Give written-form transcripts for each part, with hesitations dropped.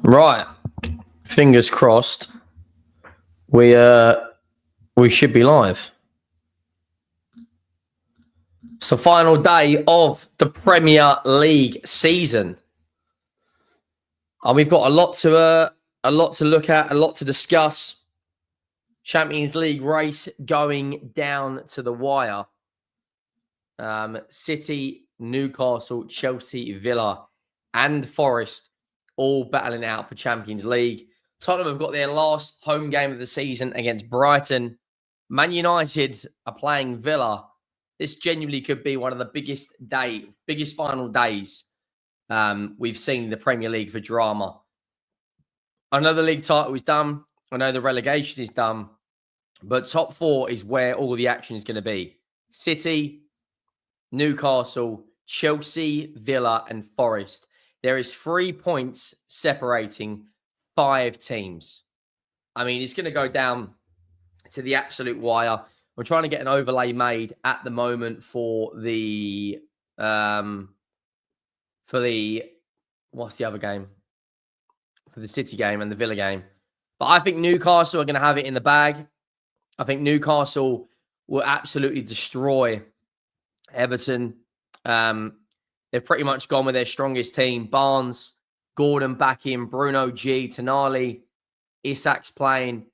Right. Fingers crossed. We should be live. It's the final day of the Premier League season. And we've got a lot to look at, a lot to discuss. Champions League race going down to the wire. City, Newcastle, Chelsea, Villa, and Forest all battling out for Champions League. Tottenham have got their last home game of the season against Brighton. Man United are playing Villa. This genuinely could be one of the biggest final days we've seen in the Premier League for drama. I know the league title is done. I know the relegation is done. But top four is where all the action is going to be. City, Newcastle, Chelsea, Villa, and Forest. There is 3 points separating 5 teams. I mean, it's going to go down to the absolute wire. We're trying to get an overlay made at the moment for the what's the other game? For the City game and the Villa game. But I think Newcastle are going to have it in the bag. I think Newcastle will absolutely destroy Everton. They've pretty much gone with their strongest team. Barnes, Gordon back in, Bruno G, Tonali, Isak's playing.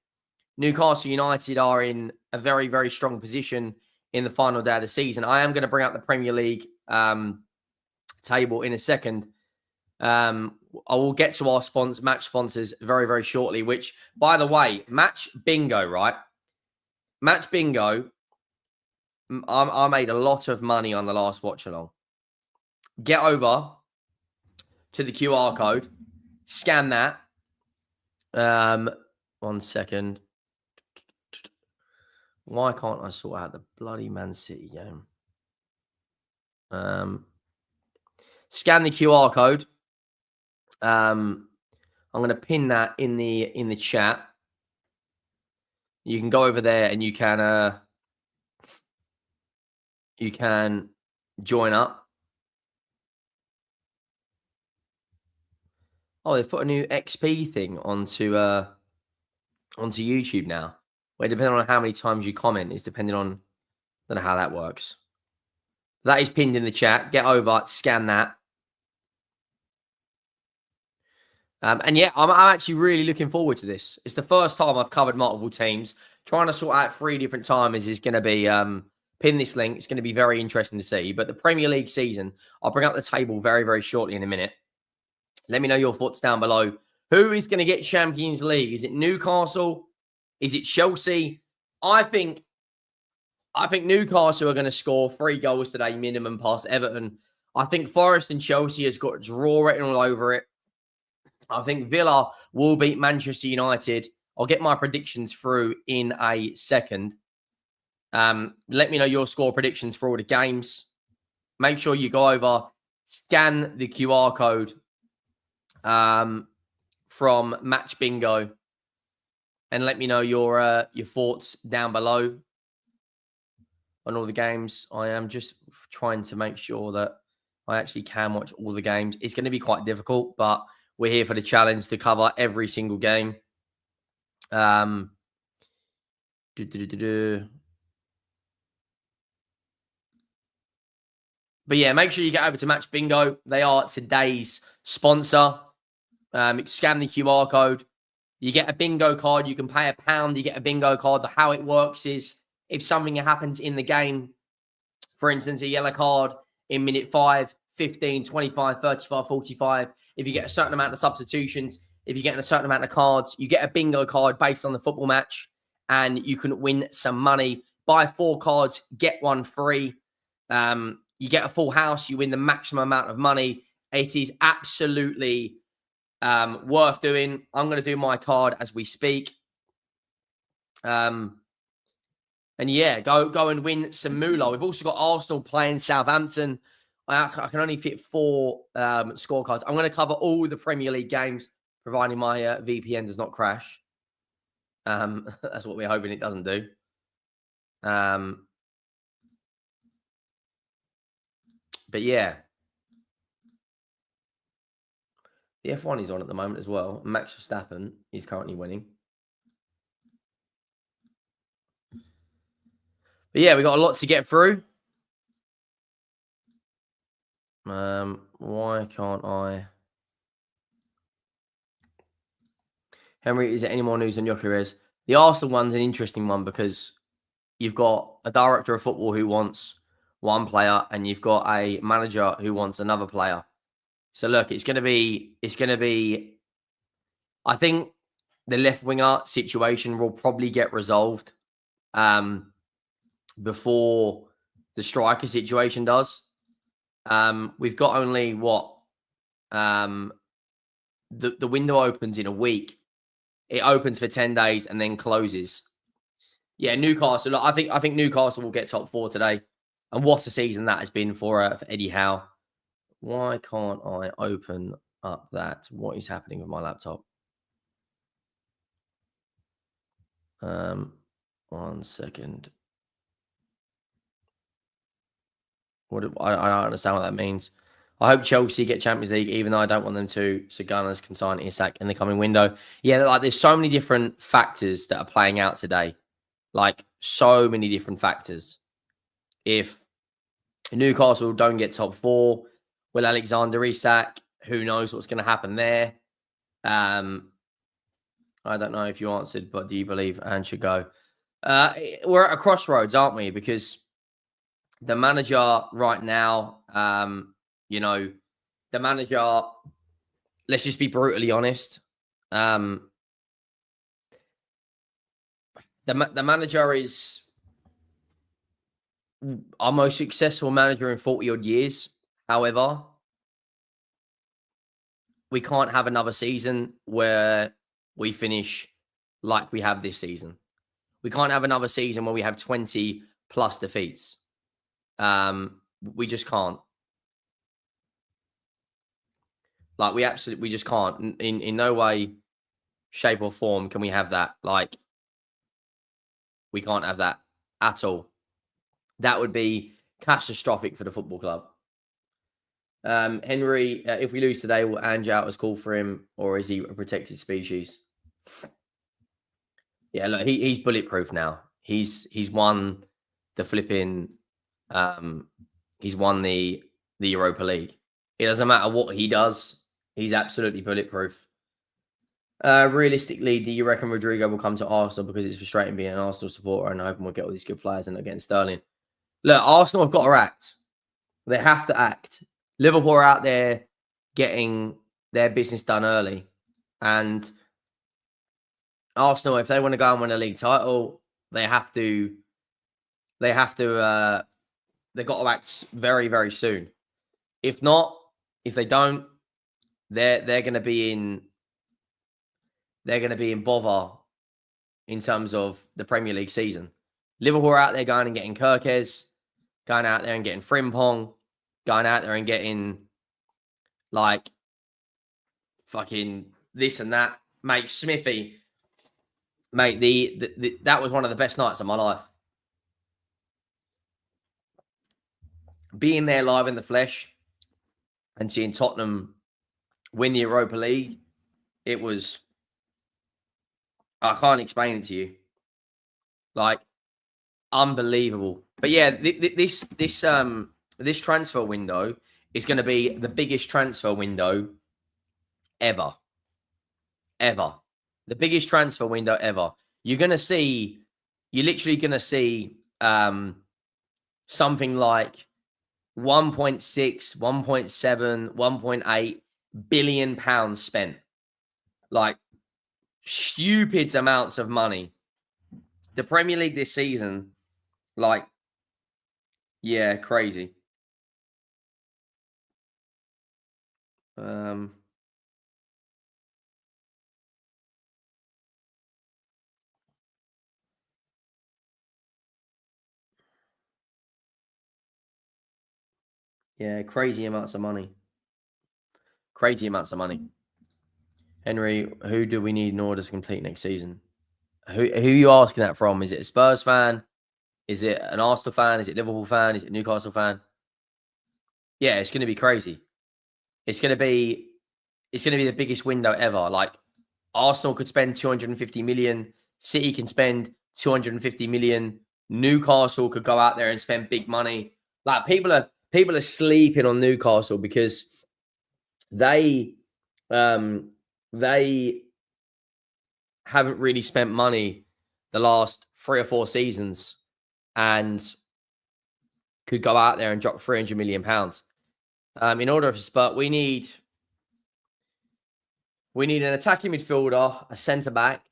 Newcastle United are in a very, very strong position in the final day of the season. I am going to bring up the Premier League table in a second. I will get to our match sponsors very, very shortly, which, by the way, Match Bingo, right? Match Bingo, I made a lot of money on the last watch along. Get over to the QR code, scan that. 1 second. Why can't I sort out the bloody Man City game? Scan the QR code. I'm going to pin that in the chat. You can go over there and you can join up. Oh, they've put a new XP thing onto YouTube now. Where depending on how many times you comment is depending on, I don't know how that works. That is pinned in the chat. Get over, scan that. And yeah, I'm actually really looking forward to this. It's the first time I've covered multiple teams. Trying to sort out 3 different timers is going to be, pin this link. It's going to be very interesting to see. But the Premier League season, I'll bring up the table very, very shortly in a minute. Let me know your thoughts down below. Who is going to get Champions League? Is it Newcastle? Is it Chelsea? I think Newcastle are going to score 3 goals today, minimum, past Everton. I think Forest and Chelsea has got draw written all over it. I think Villa will beat Manchester United. I'll get my predictions through in a second. Let me know your score predictions for all the games. Make sure you go over, scan the QR code from Match Bingo, and let me know your thoughts down below on all the games. I am just trying to make sure that I actually can watch all the games. It's going to be quite difficult, but we're here for the challenge to cover every single game. But yeah, make sure you get over to Match Bingo. They are today's sponsor. Scan the QR code. You get a bingo card. You can pay £1. You get a bingo card. How it works is if something happens in the game, for instance, a yellow card in minute 5, 15, 25, 35, 45, if you get a certain amount of substitutions, if you get a certain amount of cards, you get a bingo card based on the football match and you can win some money. Buy 4 cards, get 1 free. You get a full house, you win the maximum amount of money. It is absolutely worth doing. I'm going to do my card as we speak. And yeah, go and win some moolah. We've also got Arsenal playing Southampton. I can only fit 4 scorecards. I'm going to cover all the Premier League games, providing my VPN does not crash. That's what we're hoping it doesn't do. But yeah. The F1 is on at the moment as well. Max Verstappen is currently winning. But yeah, we got a lot to get through. Why can't I? Henry, is there any more news on Gyökeres? The Arsenal one's an interesting one because you've got a director of football who wants one player and you've got a manager who wants another player. So look, it's going to be, I think the left winger situation will probably get resolved before the striker situation does. We've got only the window opens in a week. It opens for 10 days and then closes. Yeah, Newcastle. Look, I think Newcastle will get top 4 today. And what a season that has been for Eddie Howe. Why can't I open up that? What is happening with my laptop? 1 second. I don't understand what that means. I hope Chelsea get Champions League, even though I don't want them to. So Gunners can sign Isak in the coming window. Yeah, like there's so many different factors that are playing out today. Like so many different factors. If Newcastle don't get top 4, will Alexander Isak? Who knows what's going to happen there? I don't know if you answered, but do you believe Anne should go? We're at a crossroads, aren't we? Because the manager right now, the manager, let's just be brutally honest. The manager is our most successful manager in 40 odd years. However, we can't have another season where we finish like we have this season. We can't have another season where we have 20 plus defeats. We just can't. Like we just can't. In no way, shape or form can we have that. Like we can't have that at all. That would be catastrophic for the football club. Henry, if we lose today, will Ange out as call for him, or is he a protected species? Yeah, look, he's bulletproof now. He's won the flipping. He's won the Europa League. It doesn't matter what he does. He's absolutely bulletproof. Realistically, do you reckon Rodrigo will come to Arsenal because it's frustrating being an Arsenal supporter and hoping we'll get all these good players and not getting Sterling? Look, Arsenal have got to act. They have to act. Liverpool are out there getting their business done early. And Arsenal, if they want to go and win a league title, they've got to act very, very soon. If not, if they don't, they're going to be in bother in terms of the Premier League season. Liverpool are out there going and getting Kirkes, going out there and getting Frimpong, going out there and getting like fucking this and that. Mate, Smithy, mate, that was one of the best nights of my life. Being there live in the flesh and seeing Tottenham win the Europa League, it was, I can't explain it to you. Like, unbelievable. But yeah, this transfer window is going to be the biggest transfer window ever. Ever. The biggest transfer window ever. You're literally going to see something like 1.6, 1.7, 1.8 billion pounds spent. Like, stupid amounts of money. The Premier League this season, like, yeah, crazy. Yeah, crazy amounts of money. Crazy amounts of money. Henry, who do we need in order to complete next season? Who are you asking that from? Is it a Spurs fan? Is it an Arsenal fan? Is it a Liverpool fan? Is it a Newcastle fan? Yeah, it's going to be crazy. It's going to be it's going to be the biggest window ever. Like Arsenal could spend 250 million, City can spend 250 million, Newcastle could go out there and spend big money. Like people are sleeping on Newcastle because they they haven't really spent money the last 3 or 4 seasons and could go out there and drop 300 million pounds. In order for Spurs, we need an attacking midfielder, a centre back,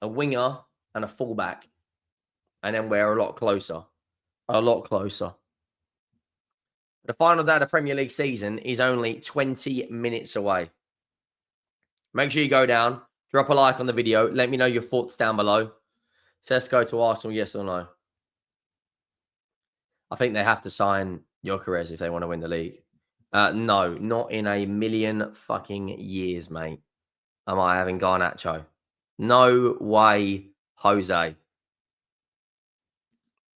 a winger, and a fullback. And then we're a lot closer. A lot closer. The final day of the Premier League season is only 20 minutes away. Make sure you go down, drop a like on the video. Let me know your thoughts down below. Sesko to Arsenal, yes or no? I think they have to sign Gyökeres if they want to win the league. No, not in a million fucking years, mate. Am I having Garnacho? No way, Jose.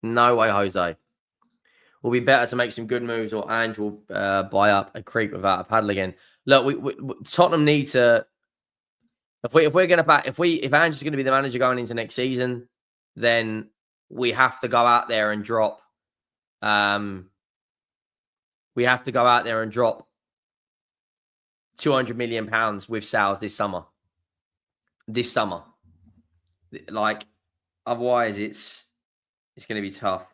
No way, Jose. Will be better to make some good moves, or Ange will buy up a creep without a paddle again. Look, we Tottenham need to. If we're going to back, if Ange is going to be the manager going into next season, then we have to go out there and drop. We have to go out there and drop 200 million pounds with sales this summer. This summer, like, otherwise it's going to be tough.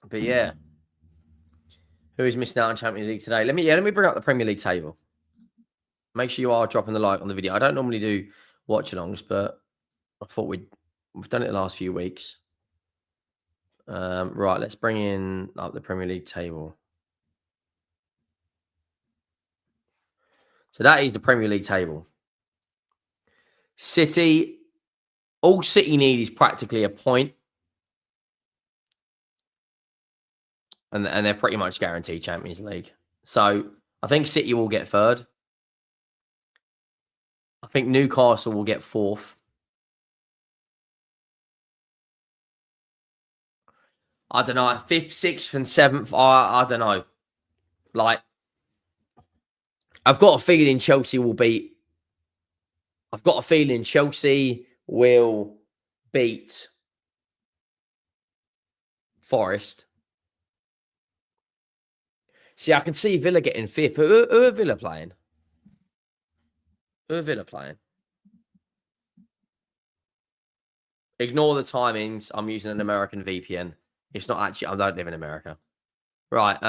But yeah, who is missing out on Champions League today? Let me bring up the Premier League table. Make sure you are dropping the like on the video. I don't normally do watch-alongs, but I thought we've done it the last few weeks. Right, let's bring in up the Premier League table. So that is the Premier League table. City, all City need is practically a point. And they're pretty much guaranteed Champions League. So I think City will get third. I think Newcastle will get fourth. I don't know. Fifth, sixth, and seventh. I don't know. Like, I've got a feeling Chelsea will beat. I've got a feeling Chelsea will beat Forest. See, I can see Villa getting fifth. Who are Villa playing? Who are Villa playing? Ignore the timings. I'm using an American VPN. It's not actually. I don't live in America. Right.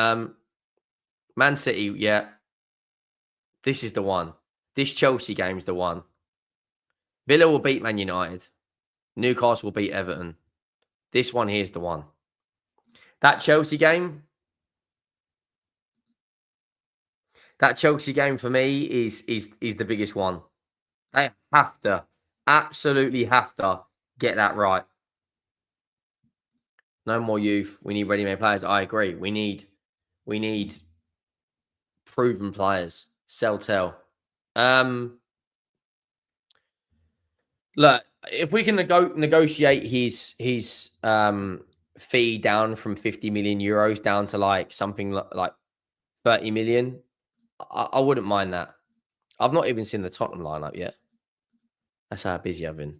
Man City. Yeah. This is the one. This Chelsea game's the one. Villa will beat Man United. Newcastle will beat Everton. This one here's the one. That Chelsea game. That Chelsea game for me is the biggest one. They have to, absolutely have to get that right. No more youth. We need ready-made players. I agree. We need proven players. Sell, tell. Look, if we can negotiate his fee down from 50 million euros down to like something like 30 million, I wouldn't mind that. I've not even seen the Tottenham lineup yet. That's how busy I've been.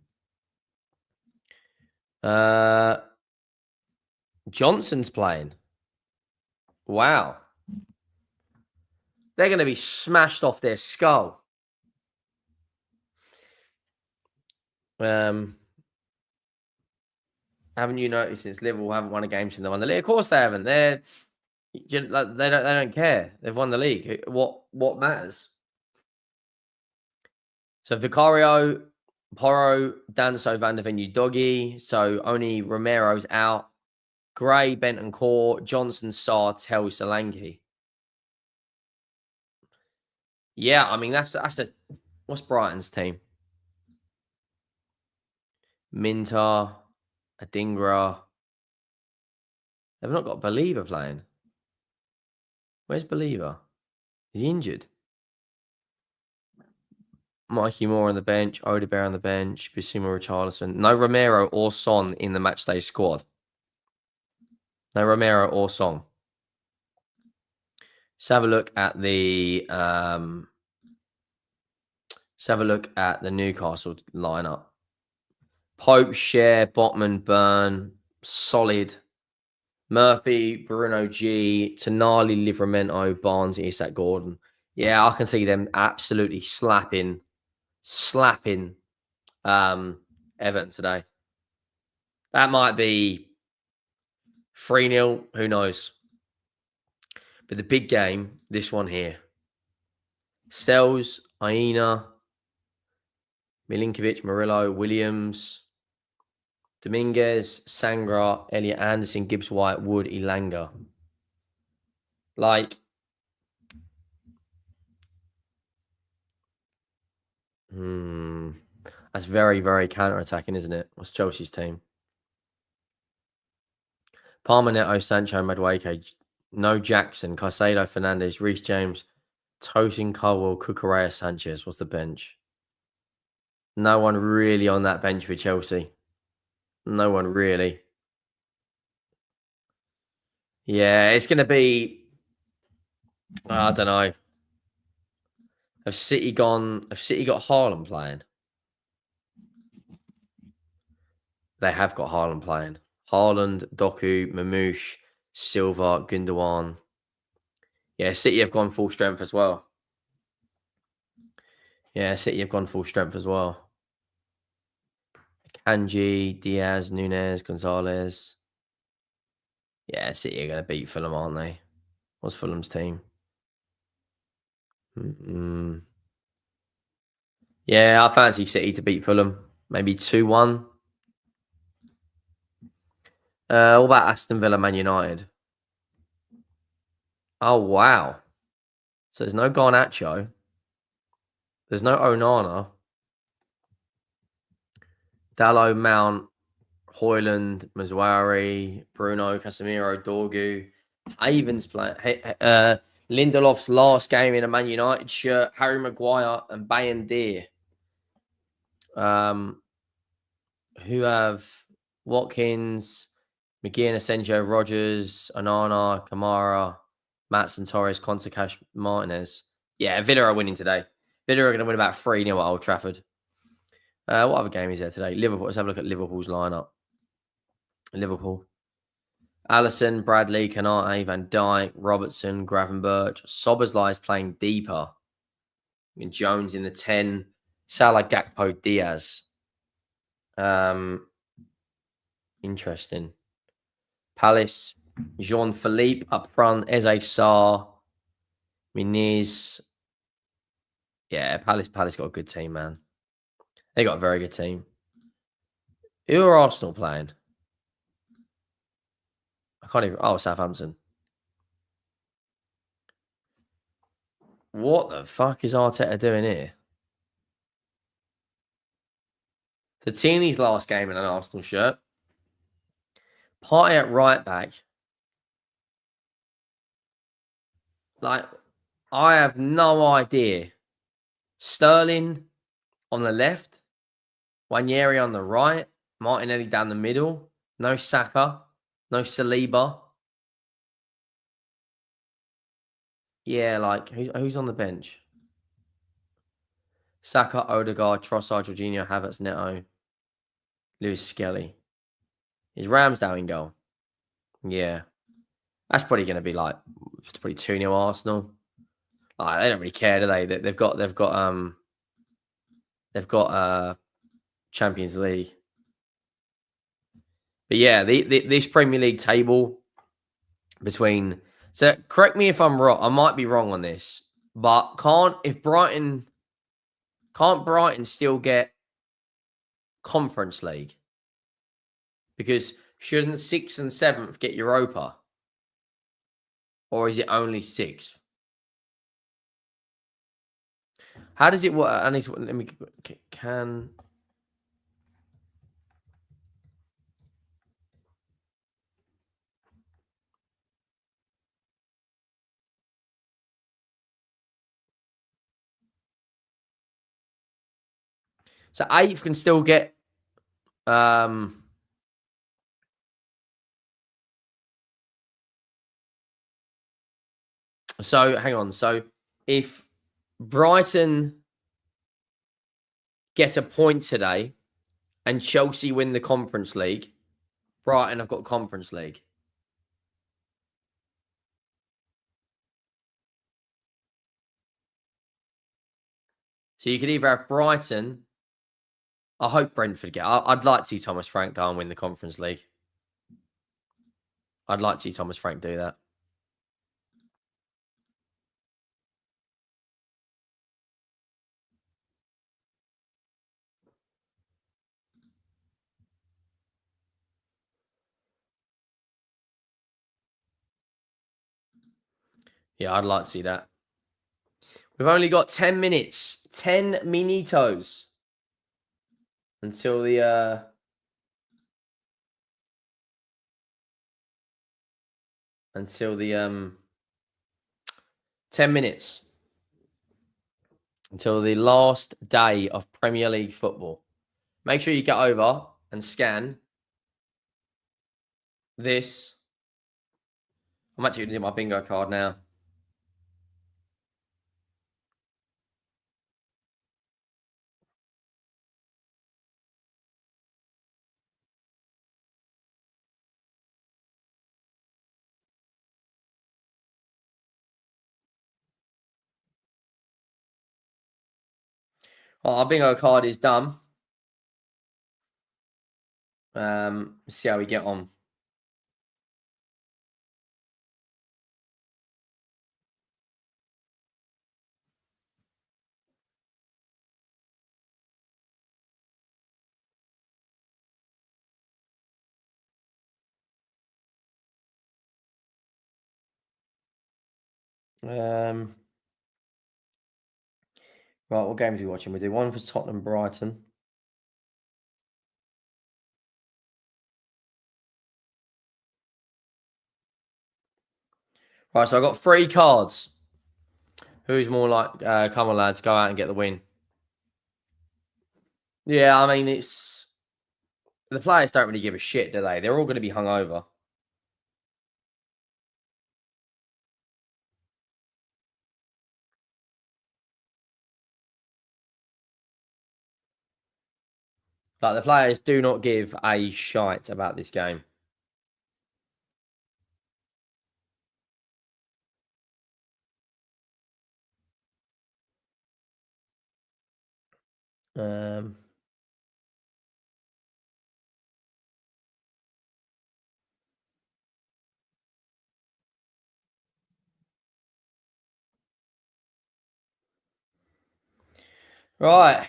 Johnson's playing. Wow. They're going to be smashed off their skull. Haven't you noticed since Liverpool haven't won a game since they won the league? Of course they haven't. They don't care. They've won the league. What matters? So Vicario, Porro, Danso, Van der Ven, Doggy. So only Romero's out. Gray, Bentancur, Johnson, Sarr, Tel, Solanke. Yeah, I mean that's a what's Brighton's team? Minter, Adingra, They've not got Believer playing. Where's Believer? Is he injured? Mikey Moore on the bench, Odebear on the bench, Bissouma Richarlison. No Romero or Son in the matchday squad. No Romero or Son. Let's have a look at the Newcastle lineup. Pope, Share, Botman, Byrne, solid. Murphy, Bruno G, Tonali, Livramento, Barnes, Isak, Gordon. Yeah, I can see them absolutely slapping Everton today. That might be 3-0, who knows? But the big game, this one here. Sells, Aina, Milinkovic, Murillo, Williams, Dominguez, Sangra, Elliot Anderson, Gibbs White, Wood, Elanga. Like, that's very, very counter-attacking, isn't it? What's Chelsea's team? Palmer, Neto, Sancho, Madueke, no Jackson, Caicedo, Fernandes, Reece James, Tosin, Caldwell, Cucurella, Sanchez. What's the bench? No one really on that bench for Chelsea. No one really. Yeah, it's going to be, I don't know. Have City got Haaland playing? They have got Haaland playing. Haaland, Doku, Mamouche, Silva, Gundogan. Yeah, City have gone full strength as well. Kanji, Diaz, Nunez, Gonzalez. Yeah, City are going to beat Fulham, aren't they? What's Fulham's team? Yeah, I fancy City to beat Fulham. Maybe 2-1. What about Aston Villa, Man United? Oh, wow. So there's no Garnacho. There's no Onana. Dallo, Mount, Hoyland, Mazuari, Bruno, Casemiro, Dorgu. Haven's playing. Lindelof's last game in a Man United shirt. Harry Maguire and Bayendir. Who have Watkins, McGinn, Asensio, Rogers, Onana, Kamara, Maatson, Torres, Conte, Martinez. Yeah, Villa are winning today. Villa are going to win about 3-0 at Old Trafford. What other game is there today? Liverpool. Let's have a look at Liverpool's lineup. Liverpool. Alisson, Bradley, Kanate, Van Dijk, Robertson, Gravenberch. Soboslai is playing deeper. And Jones in the 10. Salah, Gakpo, Diaz. Interesting. Palace, Jean-Philippe up front. Eze Sarr, Muniz. Yeah, Palace got a good team, man. They got a very good team. Who are Arsenal playing? I can't even. Oh, Southampton. What the fuck is Arteta doing here? Fatini's last game in an Arsenal shirt. Partey at right back. Like, I have no idea. Sterling on the left. Wanyeri on the right. Martinelli down the middle. No Saka. No Saliba. Yeah, like, who's on the bench? Saka, Odegaard, Trossard, Jorginho, Havertz, Neto, Lewis Skelly. Is Ramsdale in goal? Yeah. That's probably going to be like, it's probably 2-0 Arsenal. They don't really care, do they? They've got Champions League. But yeah, this Premier League table between. So correct me if I'm wrong. I might be wrong on this, but can't Brighton still get Conference League? Because shouldn't 6th and 7th get Europa? Or is it only 6th? How does it work? Let me can. So 8th can still get so hang on. So if Brighton get a point today and Chelsea win the Conference League, Brighton have got Conference League. So you could either have Brighton. I hope Brentford get. I'd like to see Thomas Frank go and win the Conference League. I'd like to see Thomas Frank do that. Yeah, I'd like to see that. We've only got 10 minutes. 10 minutos until the 10 minutes until the last day of Premier League football. Make sure you get over and scan this. I'm actually going to do my bingo card now. Our bingo card is done. See how we get on. Right, what games are we watching? We do one for Tottenham, Brighton. Right, so I've got 3 cards. Who's more like, come on, lads, go out and get the win. Yeah, I mean, it's... The players don't really give a shit, do they? They're all going to be hungover. Like, the players do not give a shite about this game. Right.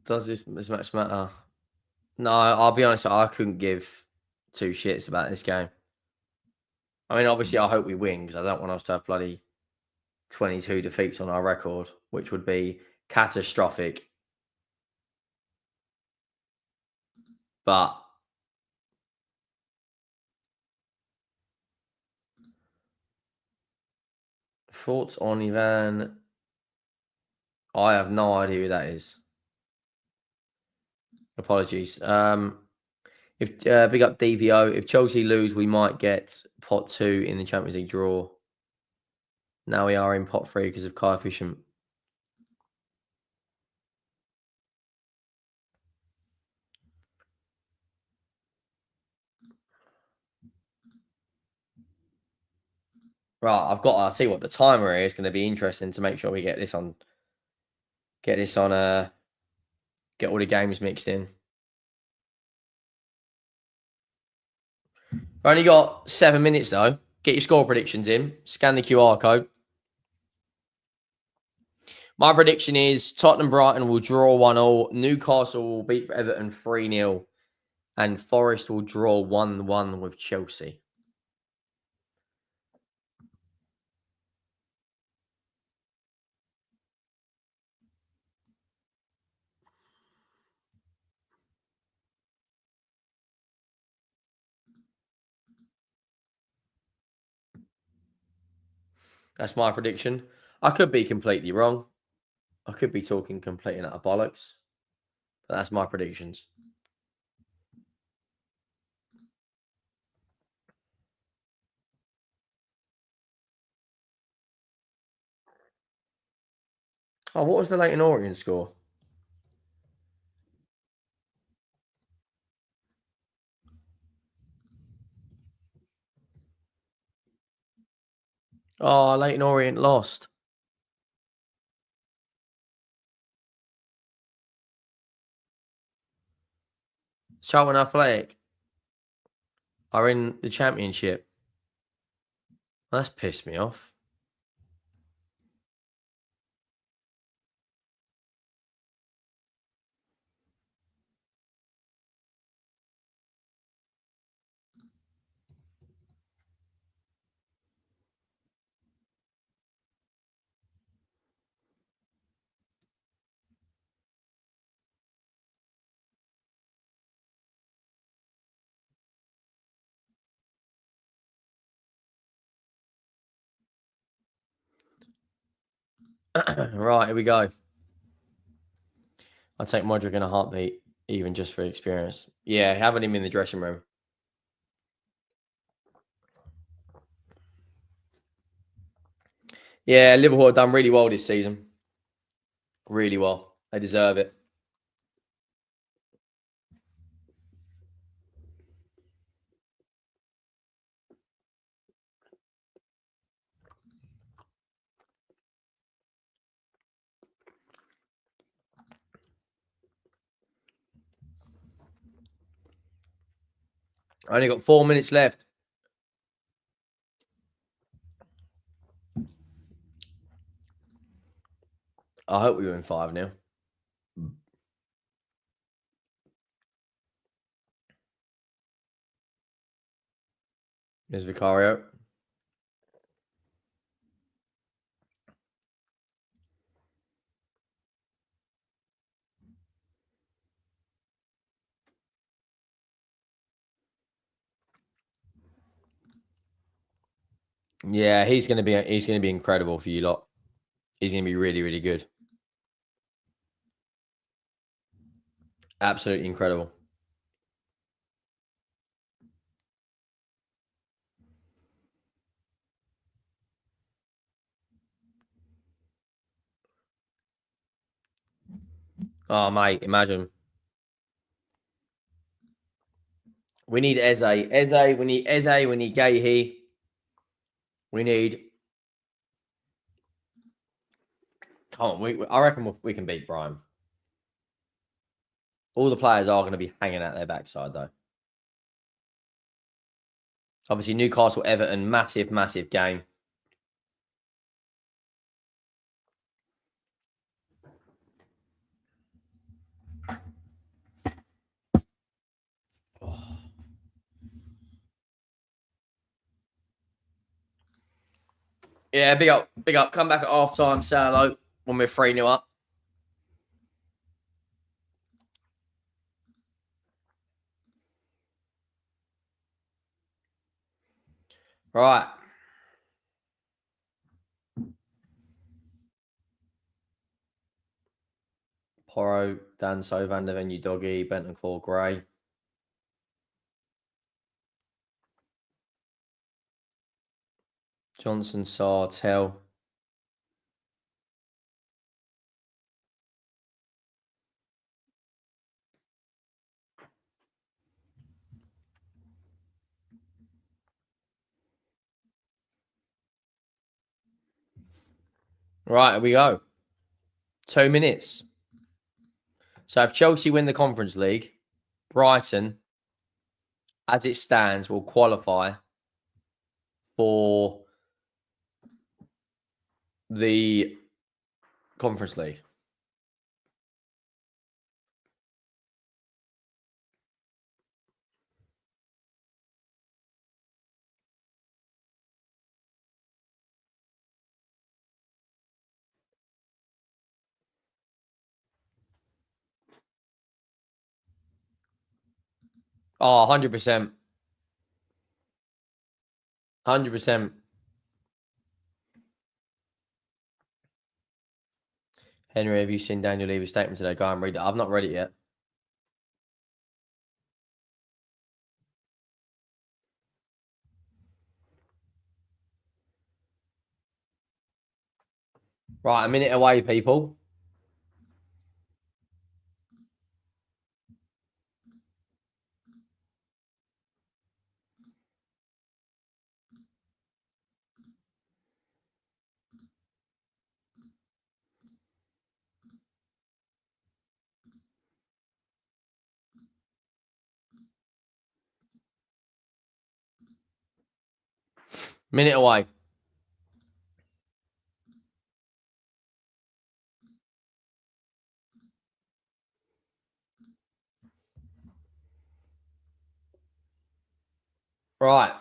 Does this match matter? No, I'll be honest, I couldn't give 2 shits about this game. I mean, obviously, I hope we win because I don't want us to have bloody 22 defeats on our record, which would be catastrophic. But thoughts on Ivan? I have no idea who that is. Apologies. If big up DVO. If Chelsea lose, we might get pot 2 in the Champions League draw. Now we are in pot 3 because of coefficient. Right, I'll see what the timer is. Going to be interesting to make sure we get this on. Get all the games mixed in. Only got 7 minutes though. Get your score predictions in. Scan the QR code. My prediction is Tottenham Brighton will draw 1-1. Newcastle will beat Everton 3-0. And Forest will draw 1-1 with Chelsea. That's my prediction. I could be completely wrong. I could be talking completely out of bollocks. But that's my predictions. Oh, what was the Leyton Orient score? Oh, Leyton Orient lost. Charlton Athletic are in the Championship. That's pissed me off. Right, here we go. I'll take Modric in a heartbeat, even just for experience. Yeah, having him in the dressing room. Yeah, Liverpool have done really well this season. Really well. They deserve it. I only got 4 minutes left. I hope we win 5-0. There's Vicario. Yeah, he's gonna be incredible for you lot. He's gonna be really, really good. Absolutely incredible. Oh mate, imagine. We need Eze. We need Eze. We need Gahey. We need. Come on, I reckon we can beat Brighton. All the players are going to be hanging out their backside, though. Obviously, Newcastle, Everton, massive, massive game. Oh. Yeah, big up, big up. Come back at half time, say hello when we're 3-0 up. Right. Porro, Danso, Van der Ven, Doggy, Bentancur, Gray. Johnson, Sarr, Tell. Right, here we go. 2 minutes. So if Chelsea win the Conference League, Brighton, as it stands, will qualify for the Conference League. Oh, 100%. 100%. Henry, have you seen Daniel Levy's statement today? Go and read it. I've not read it yet. Right, a minute away, people. Minute away. Right.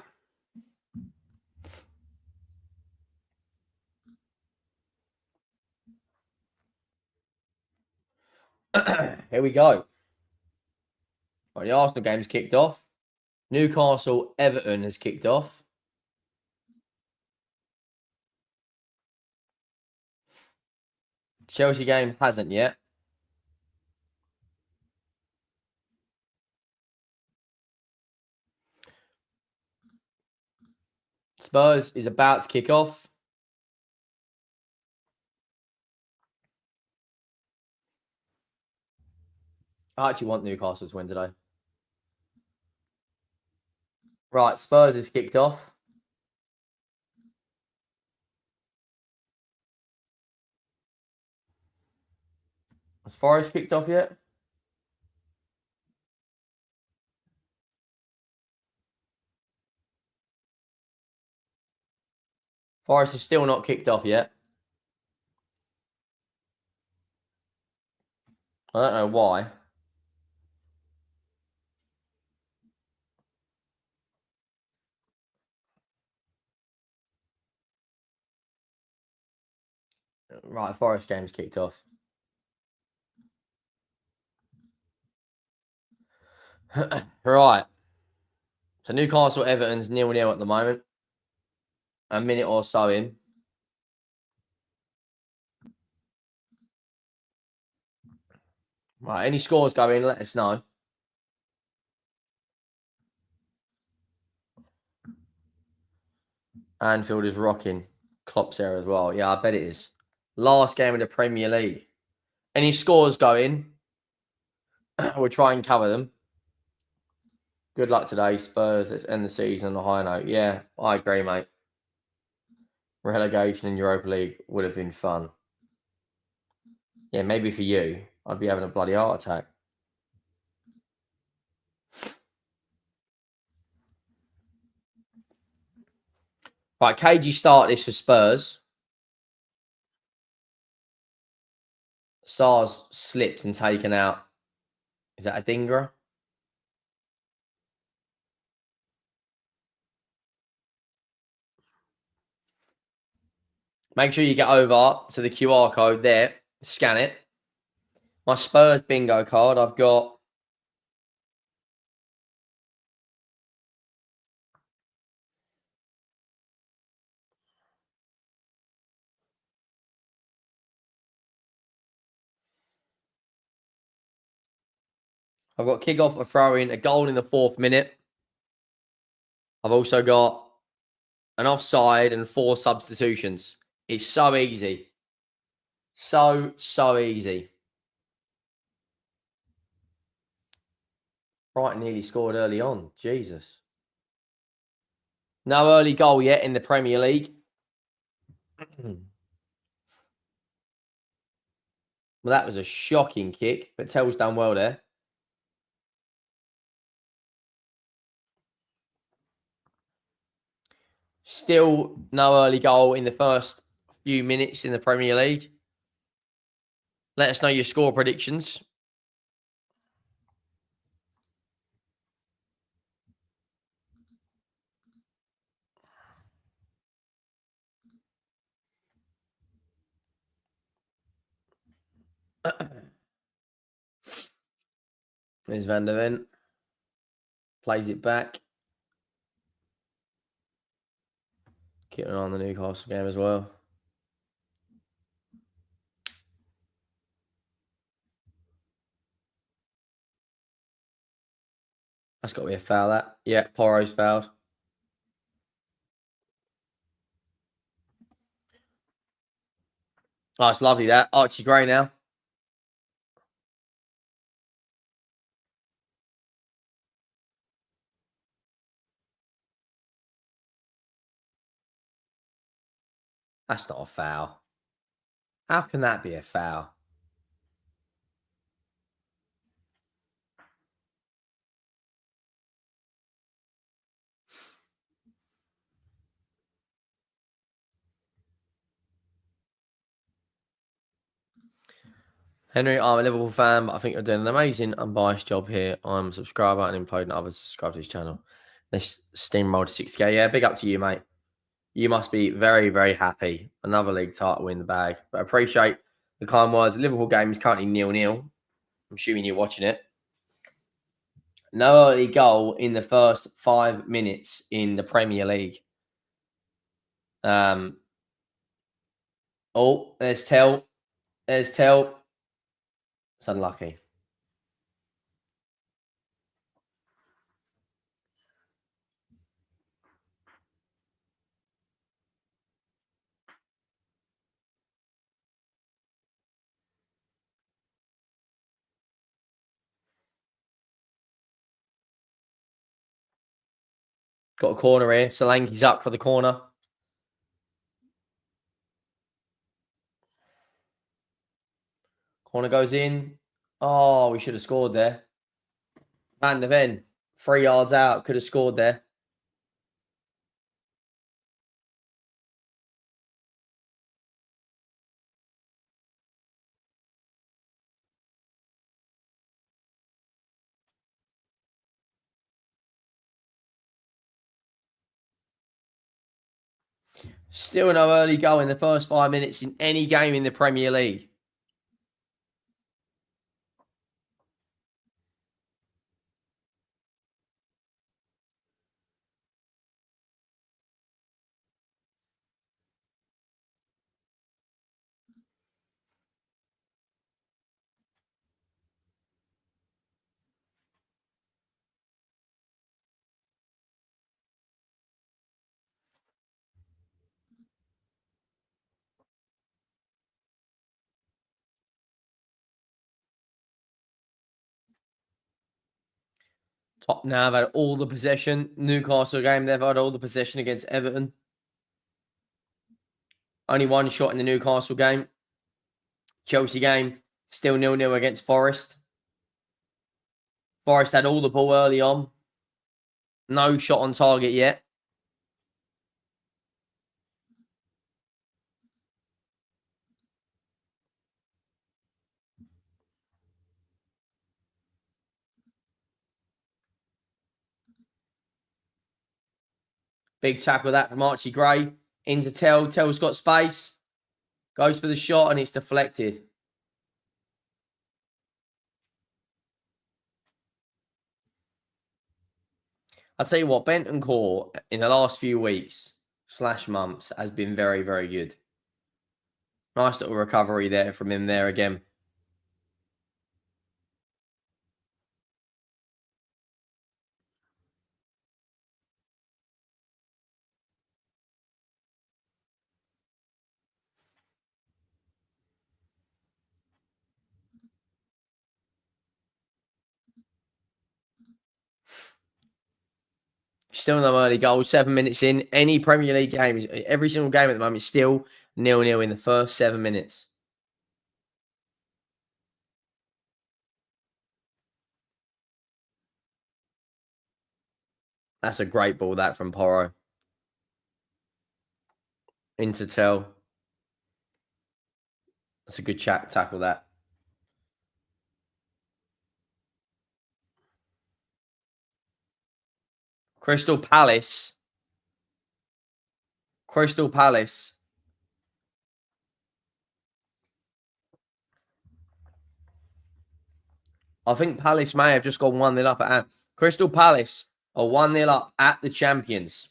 Here we go. Right, the Arsenal game's kicked off. Newcastle Everton has kicked off. Chelsea game hasn't yet. Spurs is about to kick off. I actually want Newcastle to win today. Right, Spurs is kicked off. Has Forest kicked off yet? Forest is still not kicked off yet. I don't know why. Right, Forest game's kicked off. Right. So Newcastle Everton's 0-0 at the moment. A minute or so in. Right, any scores go in, let us know. Anfield is rocking. Klopp's there as well. Yeah, I bet it is. Last game of the Premier League. Any scores go in, we'll try and cover them. Good luck today, Spurs. Let's end the season on a high note. Yeah, I agree, mate. Relegation in Europa League would have been fun. Yeah, maybe for you. I'd be having a bloody heart attack. Right, KG start this for Spurs. Sar's slipped and taken out. Is that a dinger? Make sure you get over to the QR code there. Scan it. My Spurs bingo card, I've got kickoff, a throw in, a goal in the 4th minute. I've also got an offside and 4 substitutions. It's so easy. So easy. Brighton nearly scored early on. Jesus. No early goal yet in the Premier League. Well, that was a shocking kick, but Tell's done well there. Still no early goal in the first few minutes in the Premier League. Let us know your score predictions. There's Van der Ven. Plays it back. Keeping an eye on the Newcastle game as well. That's got to be a foul, that. Yeah, Porro's fouled. Oh, it's lovely, that. Archie Gray now. That's not a foul. How can that be a foul? Henry, I'm a Liverpool fan, but I think you're doing an amazing, unbiased job here. I'm a subscriber and imploding others to subscribe to his channel. This steamrolled to 60k. Yeah, big up to you, mate. You must be very, very happy. Another league title in the bag. But I appreciate the kind words. The Liverpool game is currently 0-0. I'm assuming you're watching it. No early goal in the first 5 minutes in the Premier League. Oh, there's Tell. There's Tell. It's unlucky. Got a corner here. Solanke's up for the corner. Corner goes in. Oh, we should have scored there. Van de Ven, 3 yards out. Could have scored there. Still no early goal in the first 5 minutes in any game in the Premier League. Tottenham have had all the possession. Newcastle game, they've had all the possession against Everton. Only 1 shot in the Newcastle game. Chelsea game, still 0-0 against Forest. Forest had all the ball early on. No shot on target yet. Big tackle that from Archie Gray. Into Tell. Tell's got space. Goes for the shot and it's deflected. I'll tell you what, Bentancur in the last few weeks / months has been very, very good. Nice little recovery there from him there again. Still no early goal, 7 minutes in. Any Premier League game, every single game at the moment, is still 0-0 in the first 7 minutes. That's a great ball, that from Porro. Into Tell. That's a good tackle, that. Crystal Palace. I think Palace may have just gone 1-0 up at Crystal Palace are 1-0 up at the champions.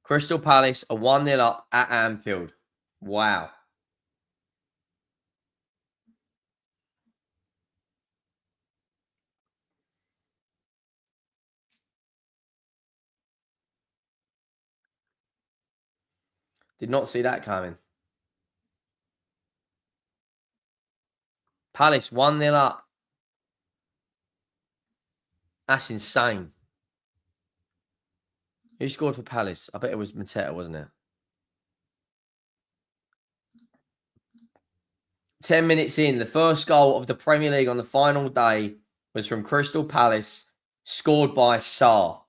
Crystal Palace are 1-0 up at Anfield. Wow. Did not see that coming. Palace 1-0 up. That's insane. Who scored for Palace? I bet it was Mateta, wasn't it? 10 minutes in, the first goal of the Premier League on the final day was from Crystal Palace, scored by Sarr.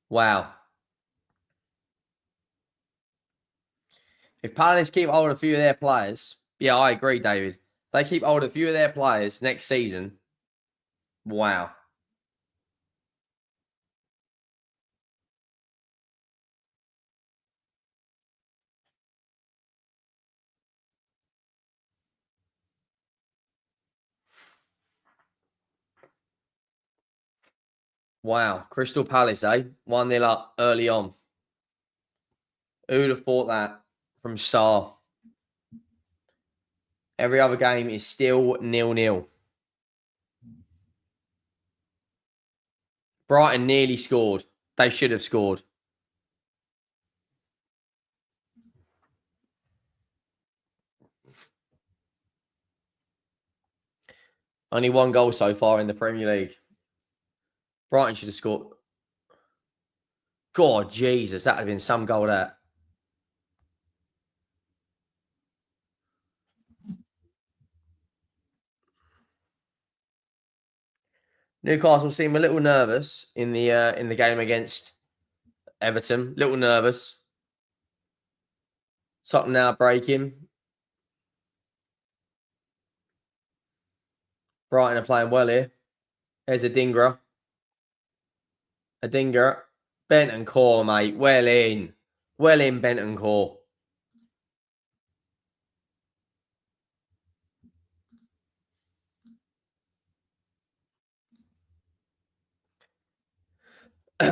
Wow. If Palace keep hold of a few of their players, yeah, I agree, David. If they keep hold of a few of their players next season, wow. Wow. Crystal Palace, eh? 1-0 up early on. Who'd have thought that from Sarr? Every other game is still 0-0. Brighton nearly scored. They should have scored. Only one goal so far in the Premier League. Brighton should have scored. God, Jesus, that would have been some goal, that. Newcastle seem a little nervous in the game against Everton. Little nervous. Something now breaking. Brighton are playing well here. There's a dinger. A dinger. Bentancur, mate. Well in. Well in, Bentancur.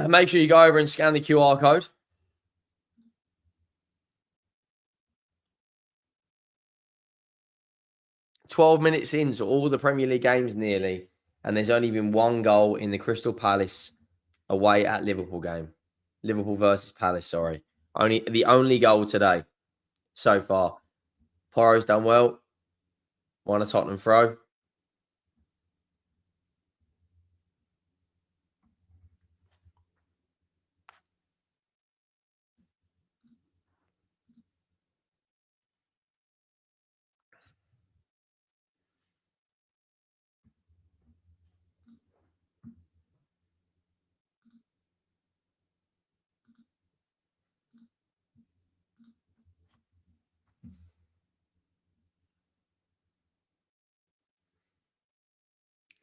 Make sure you go over and scan the QR code. "12 minutes into all the Premier League games nearly, and there's only been one goal in the Crystal Palace away at Liverpool game. Liverpool versus Palace, sorry. The only goal today so far. Porro's done well. Won a Tottenham throw.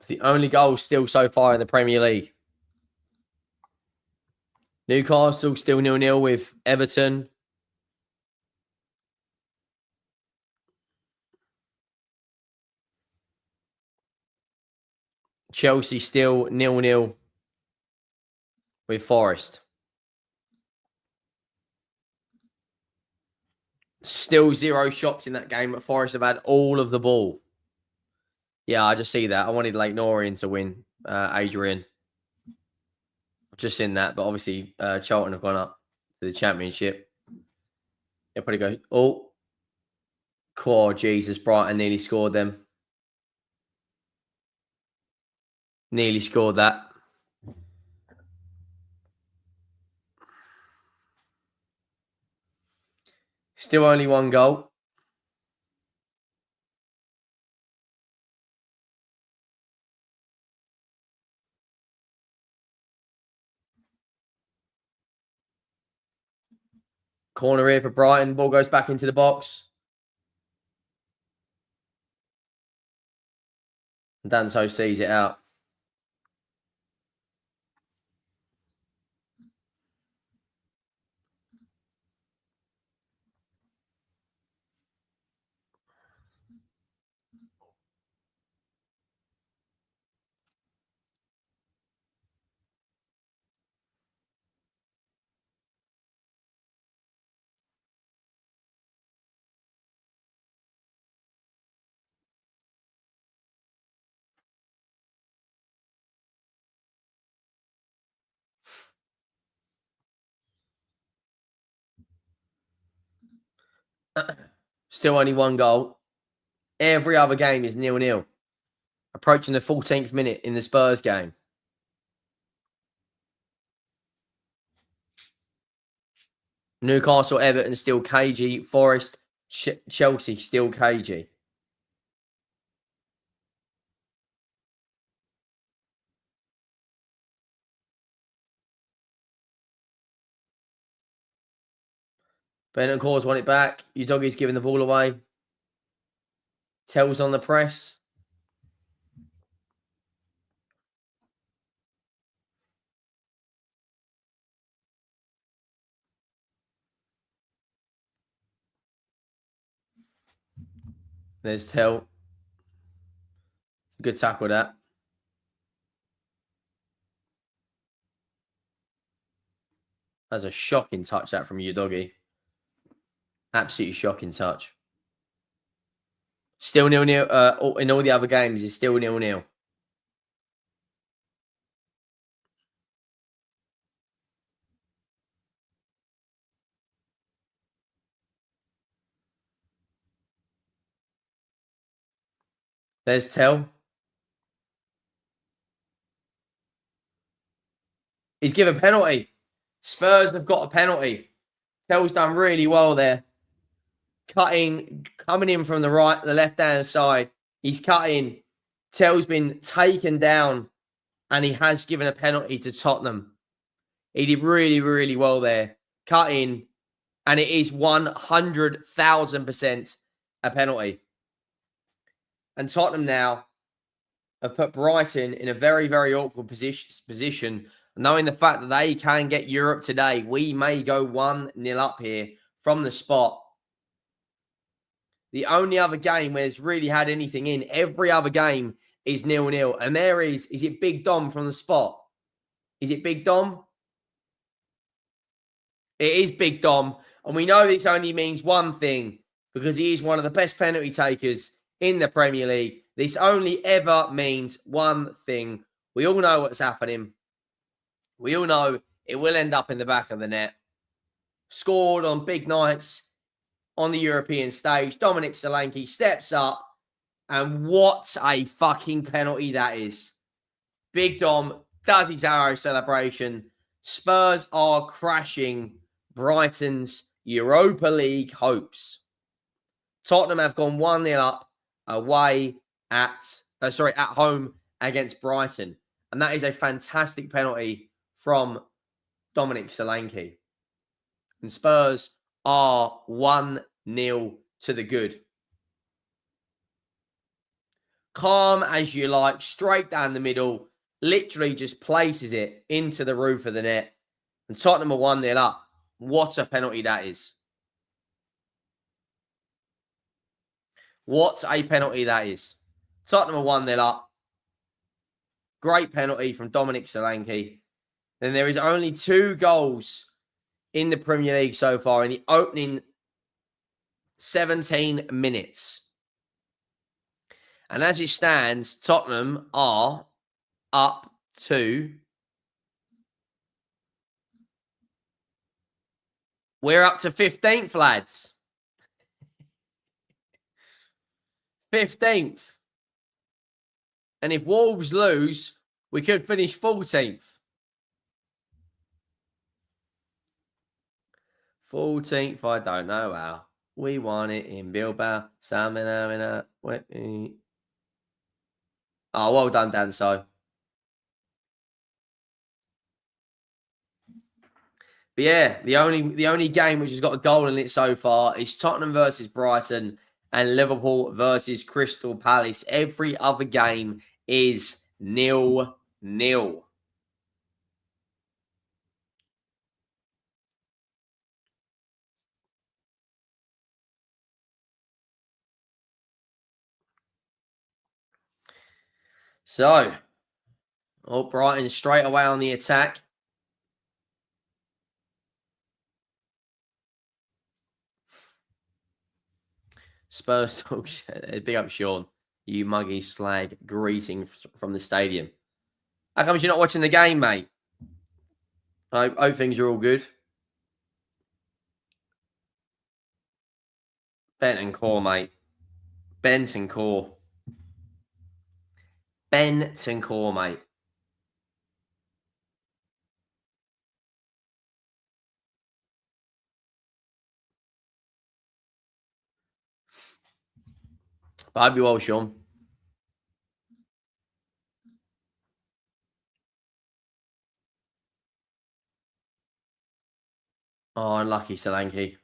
It's the only goal still so far in the Premier League. Newcastle still 0-0 with Everton. Chelsea still 0-0 with Forest. Still 0 shots in that game, but Forest have had all of the ball. Yeah, I just see that. I wanted Lake Noreen to win, Adrian. Just in that, but obviously Charlton have gone up to the Championship. They'll probably go, oh, core, Jesus, Brighton nearly scored them. Nearly scored that. Still only one goal. Corner here for Brighton. Ball goes back into the box. Danso sees it out. Still only one goal. Every other game is 0-0. Approaching the 14th minute in the Spurs game. Newcastle, Everton still cagey. Forest, Chelsea still cagey. Bentoncourt's won it back. Udogie's giving the ball away. Tells on the press. There's Tell. Good tackle, that. That's a shocking touch, that, from Udogie. Absolutely shocking touch. Still 0-0. In all the other games, it's still 0-0. There's Tell. He's given a penalty. Spurs have got a penalty. Tell's done really well there. Cutting, coming in from the left-hand side. He's cutting. Tell's been taken down, and he has given a penalty to Tottenham. He did really, really well there. Cutting, and it is 100,000% a penalty. And Tottenham now have put Brighton in a very, very awkward position, knowing the fact that they can get Europe today. We may go 1-0 up here from the spot. The only other game where it's really had anything in, every other game is 0-0. And there is it Big Dom from the spot? Is it Big Dom? It is Big Dom. And we know this only means one thing, because he is one of the best penalty takers in the Premier League. This only ever means one thing. We all know what's happening. We all know it will end up in the back of the net. Scored on big nights on the European stage. Dominic Solanke steps up, and what a fucking penalty that is. Big Dom does his arrow celebration. Spurs are crashing Brighton's Europa League hopes. Tottenham have gone 1-0 up away at home against Brighton. And that is a fantastic penalty from Dominic Solanke. And Spurs are 1-0 to the good. Calm as you like, straight down the middle, literally just places it into the roof of the net. And Tottenham are 1-0 up. What a penalty that is. What a penalty that is. Tottenham are 1-0 up. Great penalty from Dominic Solanke. Then there is only 2 goals in the Premier League so far in the opening 17 minutes. And as it stands, Tottenham are up to... We're up to 15th, lads. 15th. And if Wolves lose, we could finish 14th. 14th, I don't know how. We won it in Bilbao. Oh, well done, Danso. But yeah, the only game which has got a goal in it so far is Tottenham versus Brighton and Liverpool versus Crystal Palace. Every other game is 0-0. So, Brighton straight away on the attack. Spurs talk shit. Big up, Sean. You muggy slag. Greeting from the stadium. How come you're not watching the game, mate? I hope things are all good. Benton Core, mate. Benton Core. Benton Core, mate. But I hope you're well, Sean. Oh, unlucky, Solanke.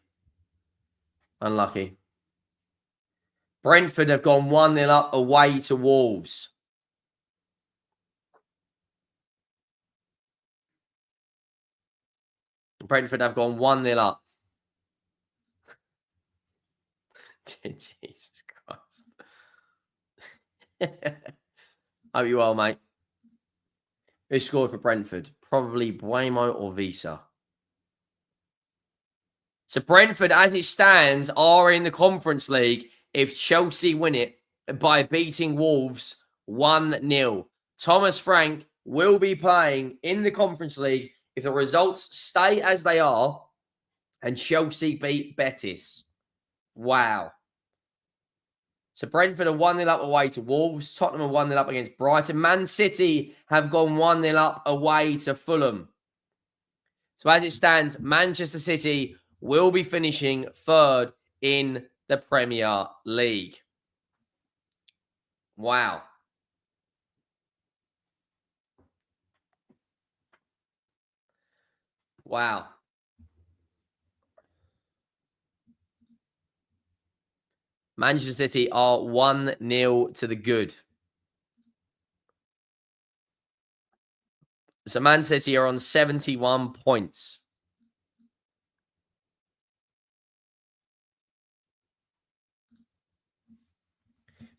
Unlucky. Brentford have gone 1-0 up away to Wolves. Brentford have gone 1-0 up. Jesus Christ. Hope you well, mate. Who scored for Brentford? Probably Buemo or Visa. So Brentford, as it stands, are in the Conference League if Chelsea win it by beating Wolves 1-0. Thomas Frank will be playing in the Conference League if the results stay as they are and Chelsea beat Betis. Wow. So Brentford are 1-0 up away to Wolves. Tottenham are 1-0 up against Brighton. Man City have gone 1-0 up away to Fulham. So as it stands, Manchester City will be finishing third in the Premier League. Wow. Wow. Manchester City are 1-0 to the good. So Man City are on 71 points.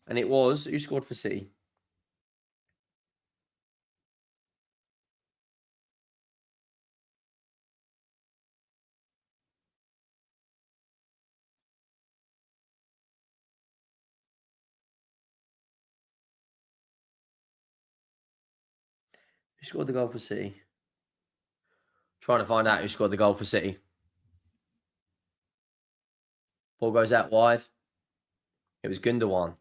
And it was, who scored for City? Who scored the goal for City? Trying to find out who scored the goal for City. Ball goes out wide. It was Gundogan.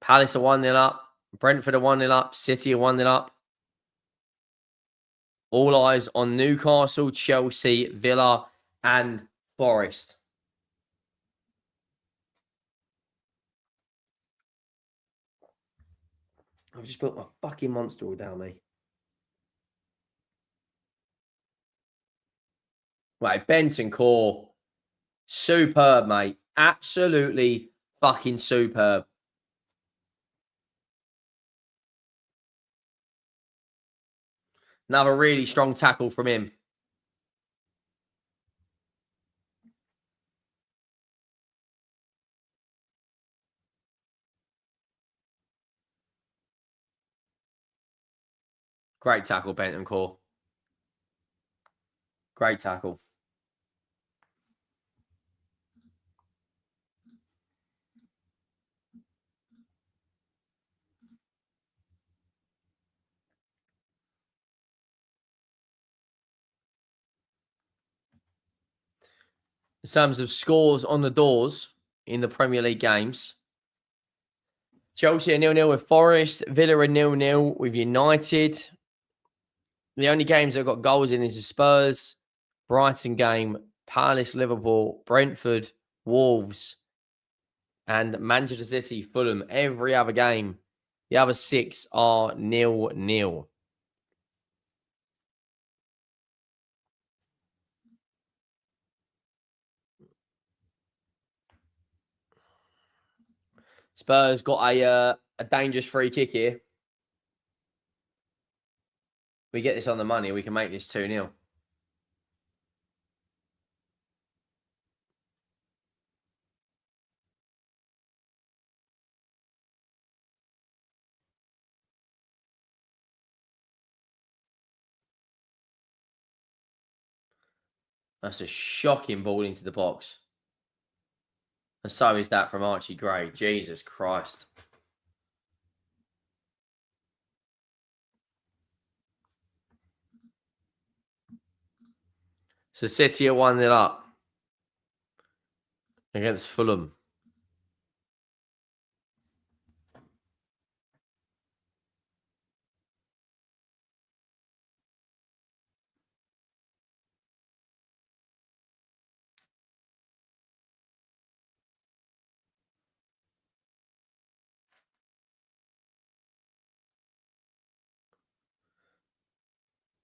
Palace are 1-0 up. Brentford are 1-0 up. City are 1-0 up. All eyes on Newcastle, Chelsea, Villa, and Forest. I've just built my fucking monster all down me. Right, Benton Core. Superb, mate. Absolutely fucking superb. Another really strong tackle from him. Great tackle, Benton Core. Great tackle. In terms of scores on the doors in the Premier League games, Chelsea are 0-0 with Forest. Villa are 0-0 with United. The only games that have got goals in is the Spurs, Brighton game, Palace, Liverpool, Brentford, Wolves, and Manchester City, Fulham. Every other game, the other 6 are 0-0. Spurs got a dangerous free kick here. We get this on the money, we can make this 2-0. That's a shocking ball into the box. And so is that from Archie Gray. Jesus Christ. So City are 1-0 up. against Fulham.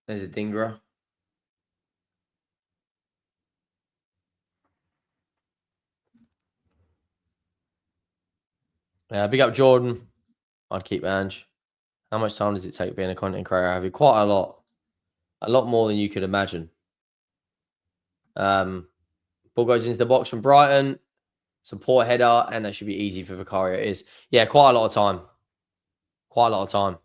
There's a Dingra. Big up Jordan. I'd keep Ange. How much time does it take being a content creator? Have you quite a lot more than you could imagine. Ball goes into the box from Brighton. Support header, and that should be easy for Vicario. It is. Yeah, quite a lot of time. Quite a lot of time.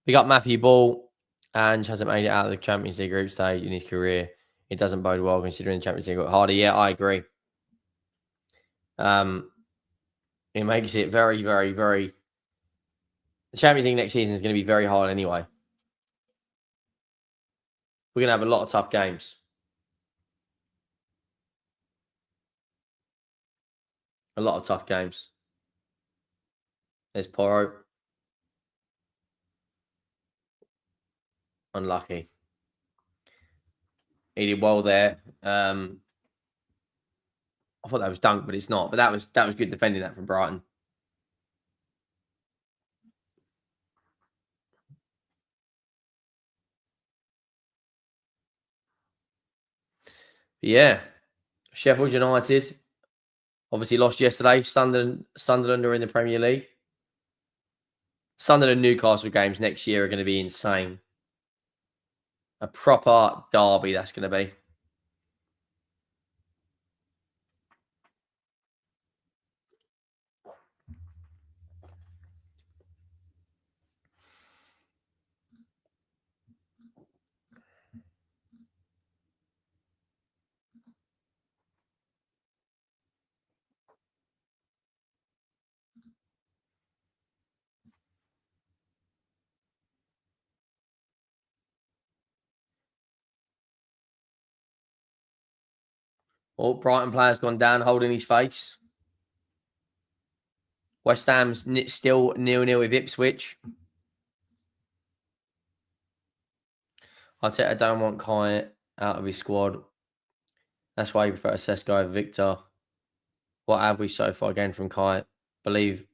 Big up Matthew Ball. Ange hasn't made it out of the Champions League group stage in his career. It doesn't bode well considering the Champions League got harder. Yeah, I agree. It makes it very, very, very. The Champions League next season is going to be very hard anyway. We're going to have a lot of tough games. A lot of tough games. There's Porro. Unlucky. He did well there. I thought that was dunk, but it's not. But that was good defending that from Brighton. But yeah, Sheffield United obviously lost yesterday. Sunderland are in the Premier League. Sunderland Newcastle games next year are going to be insane. A proper derby that's going to be. Oh, Brighton player's gone down holding his face. West Ham's still 0-0 with Ipswich. I don't want Kai out of his squad. That's why you prefer Sesko over Victor. What have we so far gained from Kai? Believe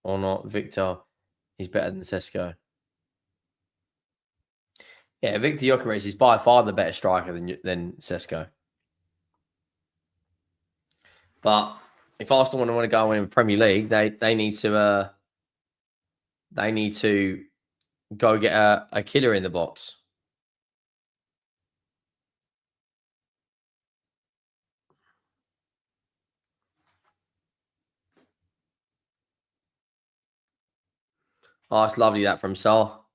or not, Victor is better than Sesko. Yeah, Victor Gyökeres is by far the better striker than Sesko. But if Arsenal want to go in the Premier League, they need to go get a killer in the box. Oh, it's lovely that from Saul.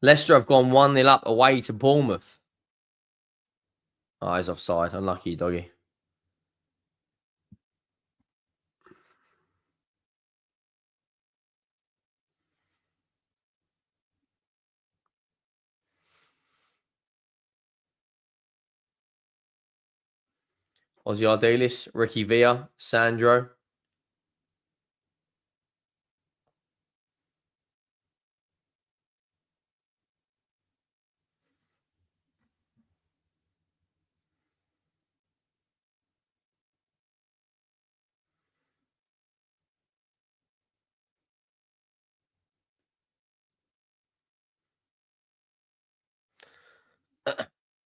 Leicester have gone 1-0 up away to Bournemouth. Oh, he's offside. Unlucky, doggy. Ozzy Ardiles, Ricky Villa, Sandro.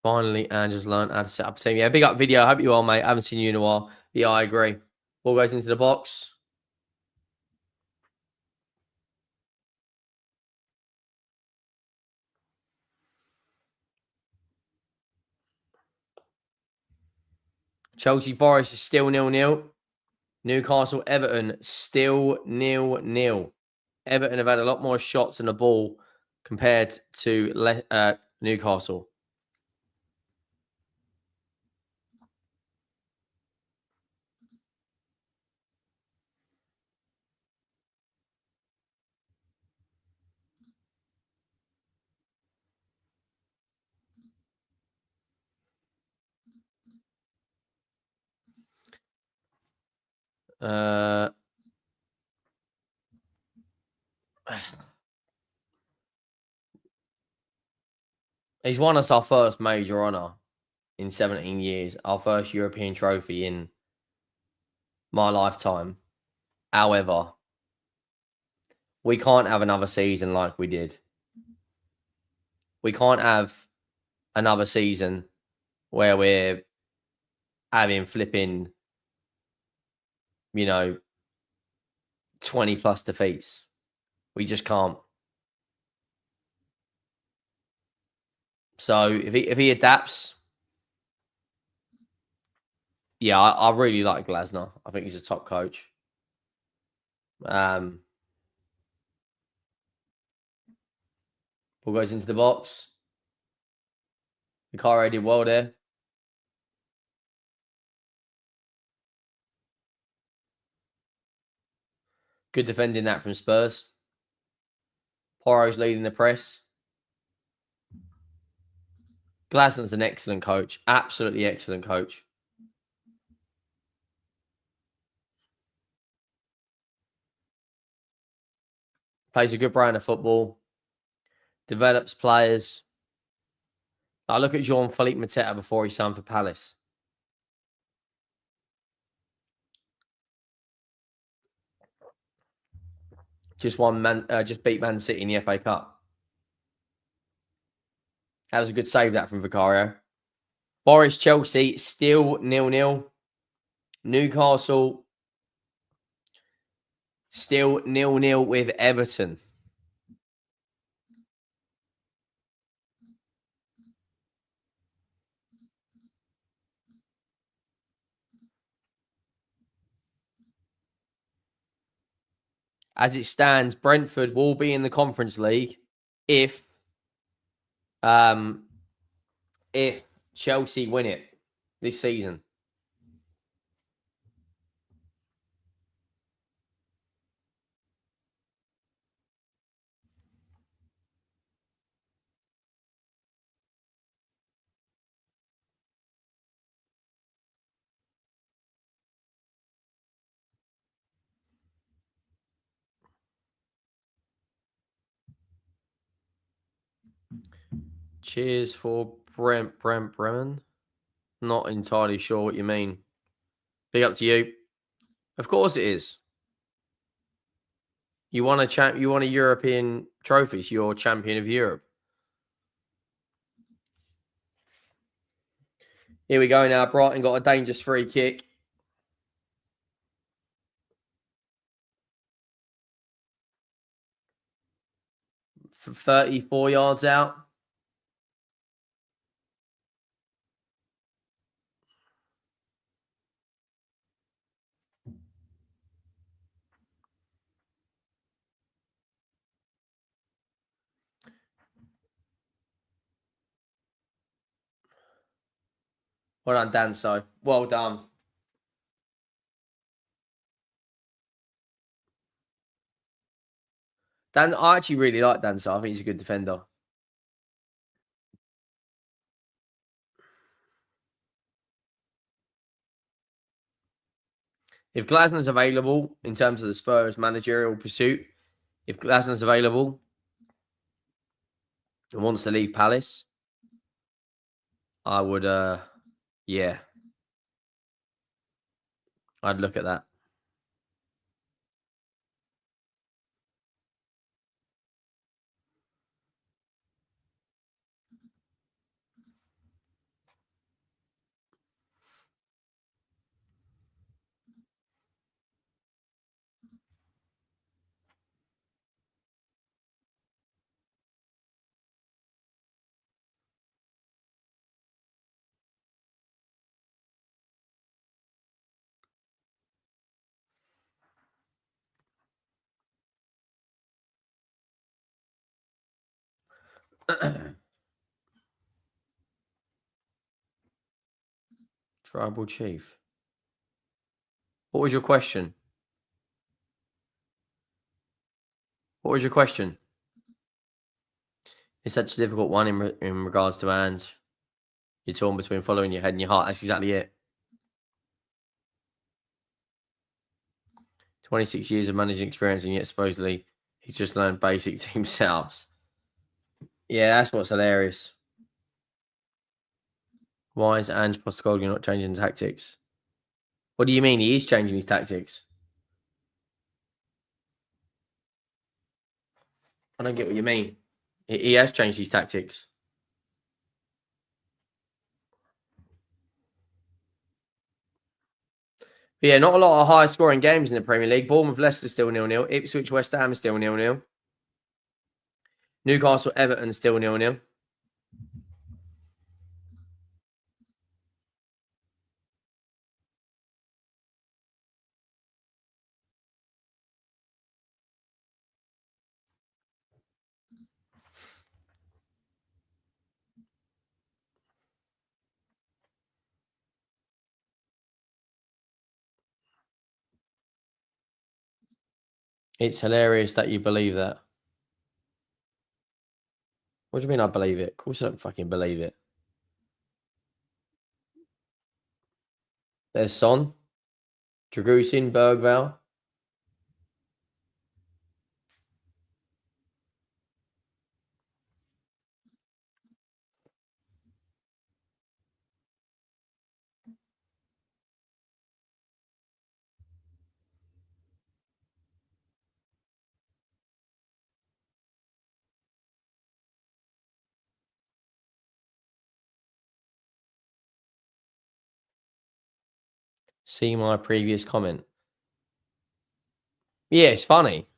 Finally, Andrew's learned how to set up a team. Yeah, big up video. I hope you are, mate. I haven't seen you in a while. Yeah, I agree. Ball goes into the box. Chelsea Forest is still 0-0. Newcastle Everton still 0-0. Everton have had a lot more shots in the ball compared to Newcastle. He's won us our first major honour in 17 years, our first European trophy in my lifetime. However, we can't have another season like we did. We can't have another season where we're having flipping, 20 plus defeats. We just can't. So if he adapts, yeah, I really like Glasner. I think he's a top coach. Ball goes into the box. Vicario did well there. Good defending that from Spurs. Porro's leading the press. Glasner's an excellent coach. Absolutely excellent coach. Plays a good brand of football. Develops players. I look at Jean-Philippe Mateta before he signed for Palace. Just beat Man City in the FA Cup. That was a good save that from Vicario. Boris Chelsea still 0-0. Newcastle still 0-0 with Everton. As it stands, Brentford will be in the Conference League if Chelsea win it this season. Cheers for Bremen. Not entirely sure what you mean. Big up to you. Of course it is. You won a European trophy, so you're champion of Europe. Here we go now. Brighton got a dangerous free kick. For 34 yards out. Well done, Danso. Well done. I actually really like Danso. I think he's a good defender. If Glasner's available in terms of the Spurs managerial pursuit, if Glasner's available and wants to leave Palace, I would, yeah. I'd look at that. Tribal Chief. What was your question? What was your question? It's such a difficult one in regards to Ange. You're torn between following your head and your heart. That's exactly it. 26 years of managing experience, and yet supposedly he just learned basic team setups. Yeah, that's what's hilarious. Why is Ange Postecoglou not changing tactics? What do you mean? He is changing his tactics. I don't get what you mean. He has changed his tactics. But yeah, not a lot of high scoring games in the Premier League. Bournemouth, Leicester still 0-0. Ipswich, West Ham still 0-0. Newcastle, Everton still 0-0. It's hilarious that you believe that. What do you mean I believe it? Of course I don't fucking believe it. There's Son, Dragusin, Bergvall. See my previous comment. Yeah, it's funny.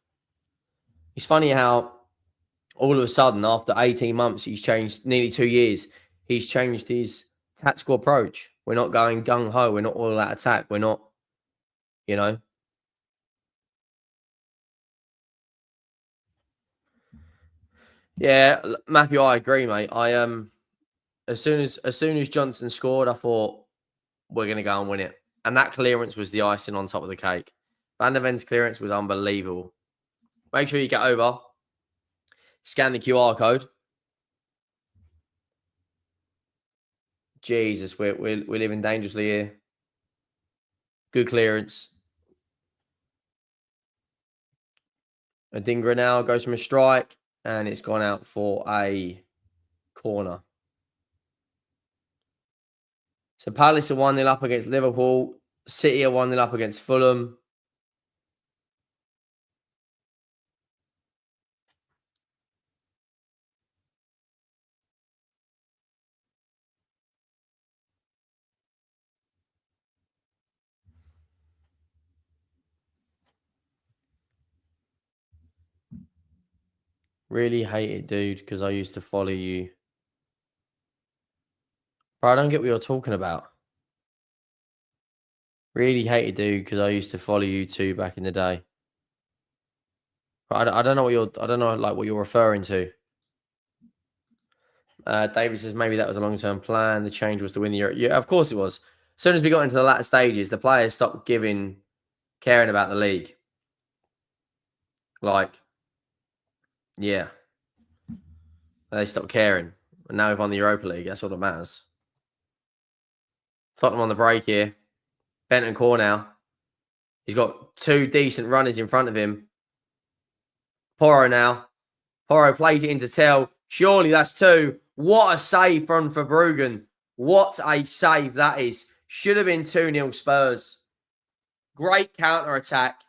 It's funny how all of a sudden, after 18 months, he's changed, nearly 2 years, he's changed his tactical approach. We're not going gung-ho. We're not all out attack. We're not, you know. Yeah, Matthew, I agree, mate. As soon as Johnson scored, I thought we're gonna go and win it. And that clearance was the icing on top of the cake. Van der Ven's clearance was unbelievable. Make sure you get over, scan the QR code. Jesus, we're living dangerously here. Good clearance. Adingra now goes from a strike, and it's gone out for a corner. So Palace are 1-0 up against Liverpool. City are 1-0 up against Fulham. Really hate it, dude, because I used to follow you. Bro, I don't get what you're talking about. Really hate it, dude, because I used to follow you too back in the day. I don't know what you're. I don't know like what you're referring to. David says maybe that was a long-term plan. The change was to win the Euro. Yeah, of course it was. As soon as we got into the latter stages, the players stopped caring about the league. Like, yeah, they stopped caring. And now we've won the Europa League. That's all that matters. Tottenham on the break here. Bentancur now. He's got 2 decent runners in front of him. Porro now. Porro plays it into Tell. Surely that's 2. What a save from Verbruggen. What a save that is. Should have been 2-0 Spurs. Great counter-attack.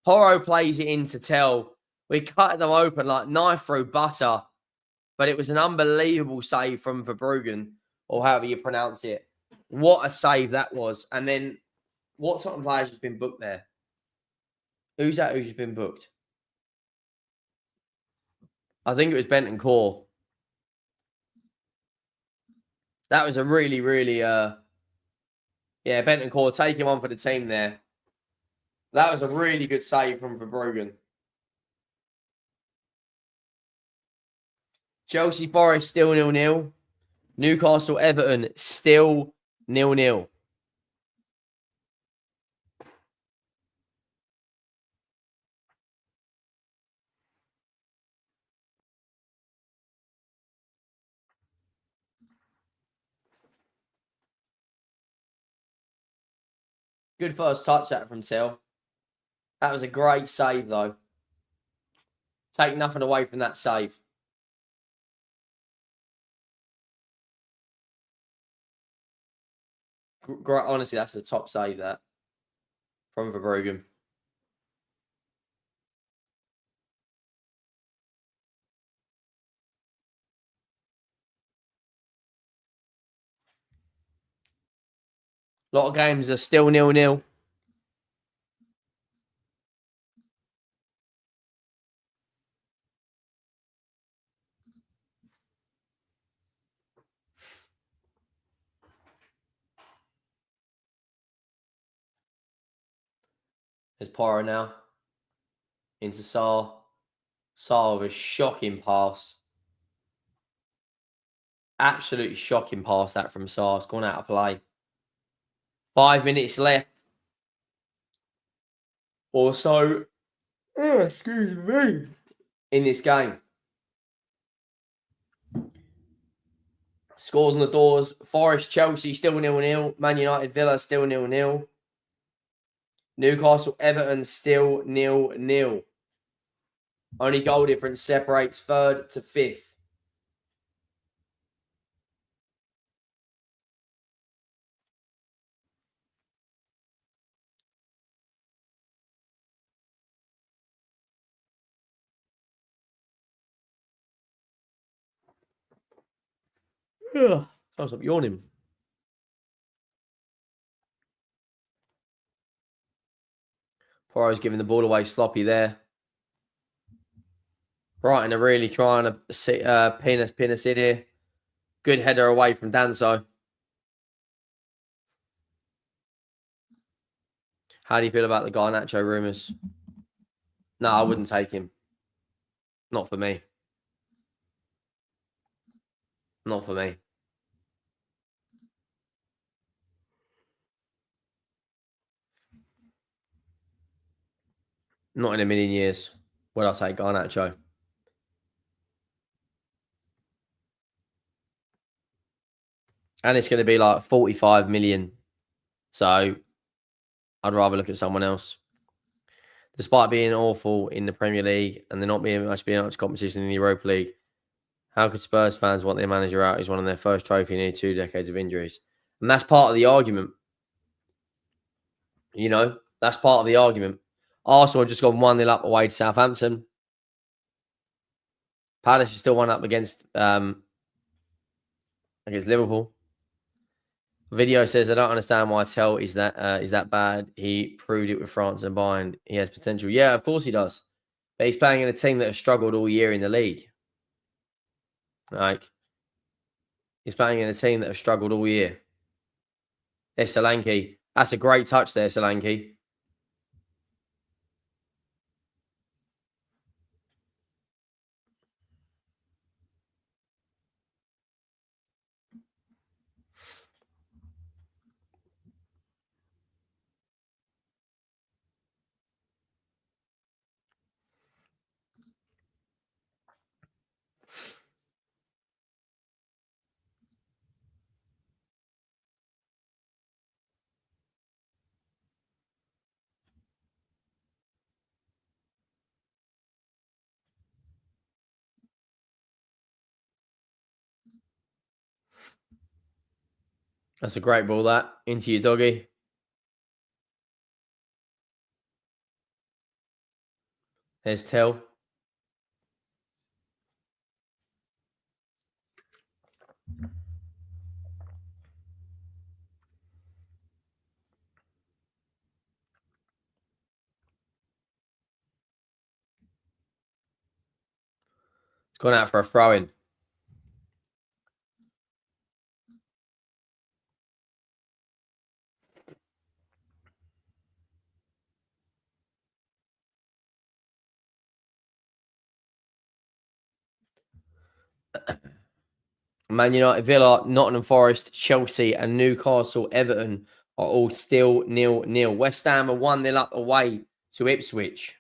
Porro plays it into Tell. We cut them open like knife through butter. But it was an unbelievable save from Verbruggen, or however you pronounce it. What a save that was. And then, what Tottenham players has been booked there? Who's that who's just been booked? I think it was Bentancur. That was a really, really, yeah, Bentancur taking one for the team there. That was a really good save from Verbruggen. Chelsea Forest still 0-0. Newcastle Everton still 0-0. Good first touch that from Tell. That was a great save, though. Take nothing away from that save. Honestly, that's the top save, that, from Verbruggen. A lot of games are still 0-0. There's Poro now. Into Sarr. Sarr with a shocking pass. Absolutely shocking pass, that from Sarr. It's gone out of play. 5 minutes left. Or so. Oh, excuse me. In this game. Scores on the doors. Forest, Chelsea still 0-0. Man United, Villa still 0-0. Newcastle, Everton still 0-0. Only goal difference separates third to fifth. Can't stop yawning. Poro's giving the ball away sloppy there. Brighton are really trying to pin us in here. Good header away from Danso. How do you feel about the Garnacho rumours? No, I wouldn't take him. Not for me. Not for me. Not in a million years would I say Garnacho. And it's going to be like 45 million. So I'd rather look at someone else. Despite being awful in the Premier League and there not being much competition in the Europa League, how could Spurs fans want their manager out who's won their first trophy in nearly 2 decades of injuries? And that's part of the argument. You know, that's part of the argument. Arsenal have just gone 1-0 up away to Southampton. Palace is still 1 up against Liverpool. Video says, I don't understand why Tell is that bad. He proved it with France and Bayern. He has potential. Yeah, of course he does. But he's playing in a team that has struggled all year in the league. Like, he's playing in a team that has struggled all year. There's Solanke. That's a great touch there, Solanke. That's a great ball, that. Into your doggy. There's Tell. It's gone out for a throw-in. Man United, Villa, Nottingham Forest, Chelsea, and Newcastle, Everton are all still 0-0. West Ham are 1-0 up away to Ipswich.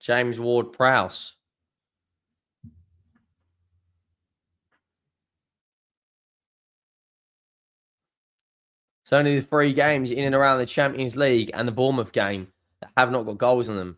James Ward-Prowse. It's only the 3 games in and around the Champions League and the Bournemouth game that have not got goals on them.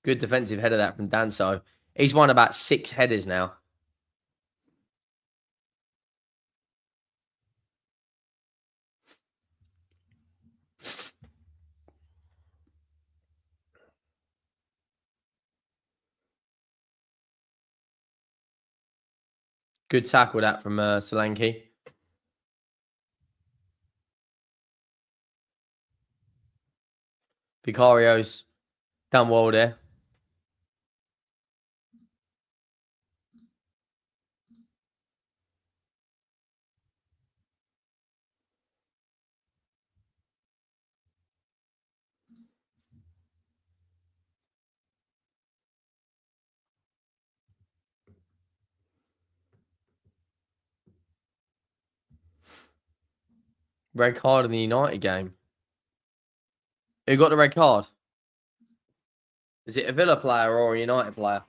Good defensive header that from Danso. He's won about 6 headers now. Good tackle that from Solanke. Vicario's done well there. Red card in the United game. Who got the red card? Is it a Villa player or a United player?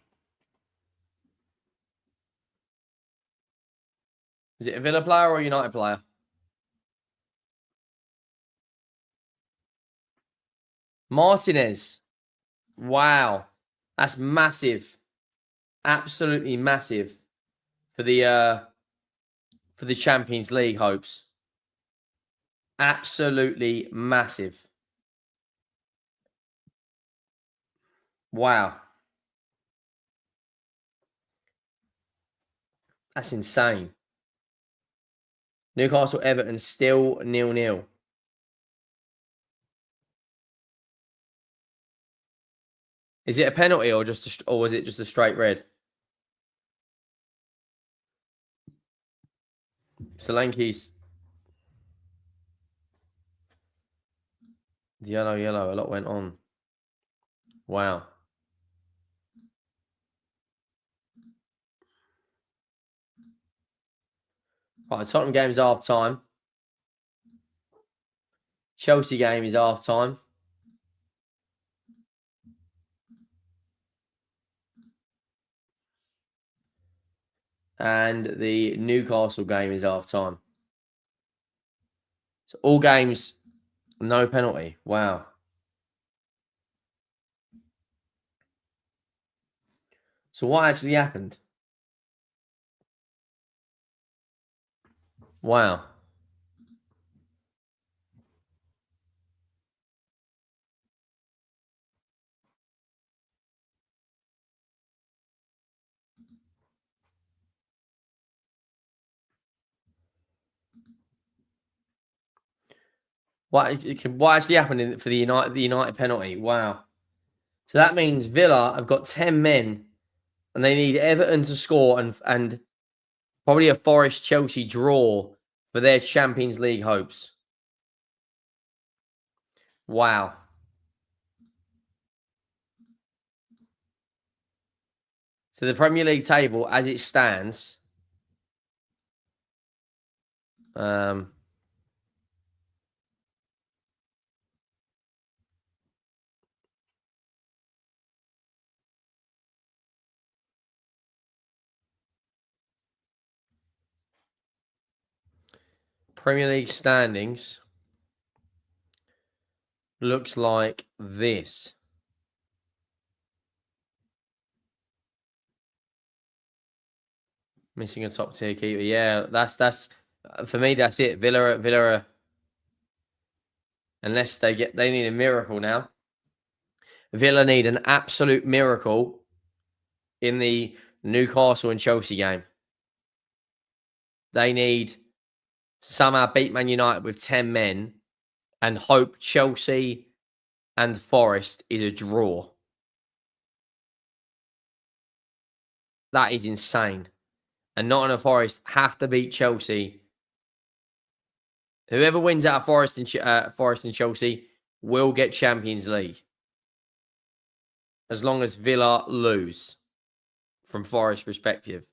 Is it a Villa player or a United player? Martinez. Wow. That's massive. Absolutely massive for the Champions League hopes. Absolutely massive. Wow. That's insane. Newcastle Everton still 0-0. Is it a penalty or was it just a straight red? Solanke's yellow. A lot went on. Wow. Right, Tottenham game is half time. Chelsea game is half time. And the Newcastle game is half time. So all games, no penalty. Wow. So what actually happened? Wow. What actually happened for the United penalty? Wow. So that means Villa have got 10 men and they need Everton to score and probably a Forest Chelsea draw for their Champions League hopes. Wow. So the Premier League table as it stands, Premier League standings looks like this. Missing a top tier keeper. Yeah, that's for me. That's it. Villa. Unless they need a miracle now. Villa need an absolute miracle in the Newcastle and Chelsea game. They need to somehow beat Man United with 10 men and hope Chelsea and Forest is a draw. That is insane. And Nottingham Forest have to beat Chelsea. Whoever wins out of Forest and Chelsea will get Champions League. As long as Villa lose from Forest perspective.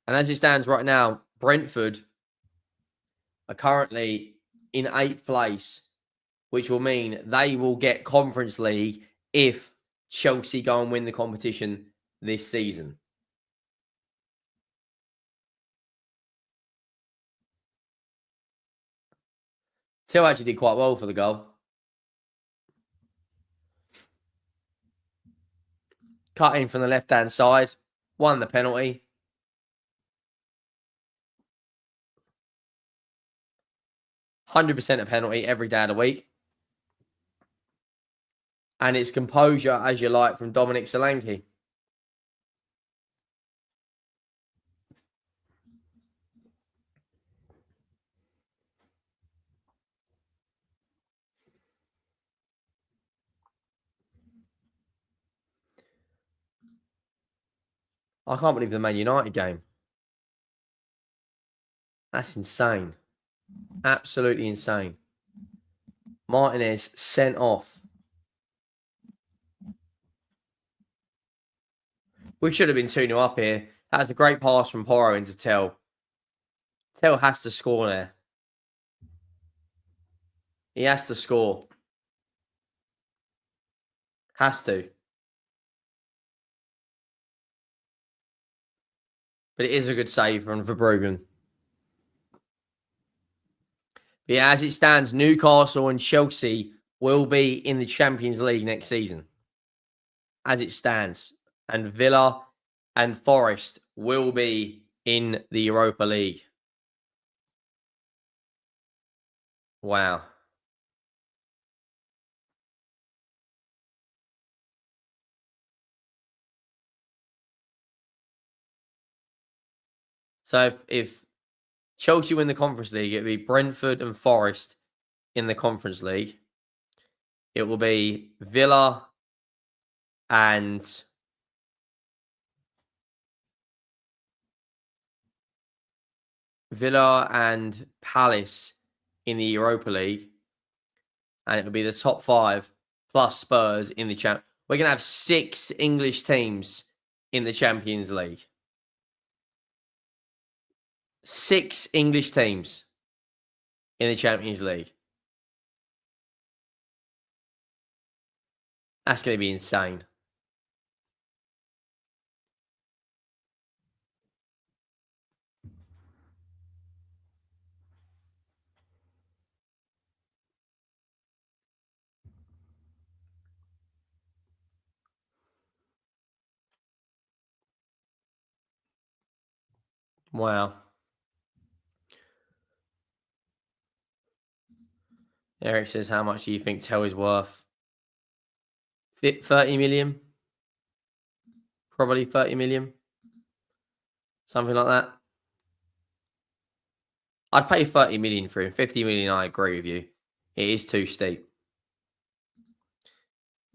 And as it stands right now, Brentford are currently in 8th place, which will mean they will get Conference League if Chelsea go and win the competition this season. Till actually did quite well for the goal. Cut in from the left-hand side. Won the penalty. %100% a penalty every day of the week. And it's composure as you like from Dominic Solanke. I can't believe the Man United game. That's insane. Absolutely insane. Martinez sent off. We should have been 2-0 up here. That's a great pass from Porro into Tell. Tell has to score there. He has to score. Has to. But it is a good save from Verbruggen. But yeah, as it stands, Newcastle and Chelsea will be in the Champions League next season. As it stands. And Villa and Forest will be in the Europa League. Wow. So if Chelsea win the Conference League, it'll be Brentford and Forest in the Conference League. It will be Villa and Palace in the Europa League. And it will be the top 5 plus Spurs in the champ. We're going to have 6 English teams in the Champions League. 6 English teams in the Champions League. That's going to be insane. Wow. Eric says, how much do you think Tell is worth? 30 million? Probably 30 million. Something like that. I'd pay 30 million for him. 50 million, I agree with you. It is too steep.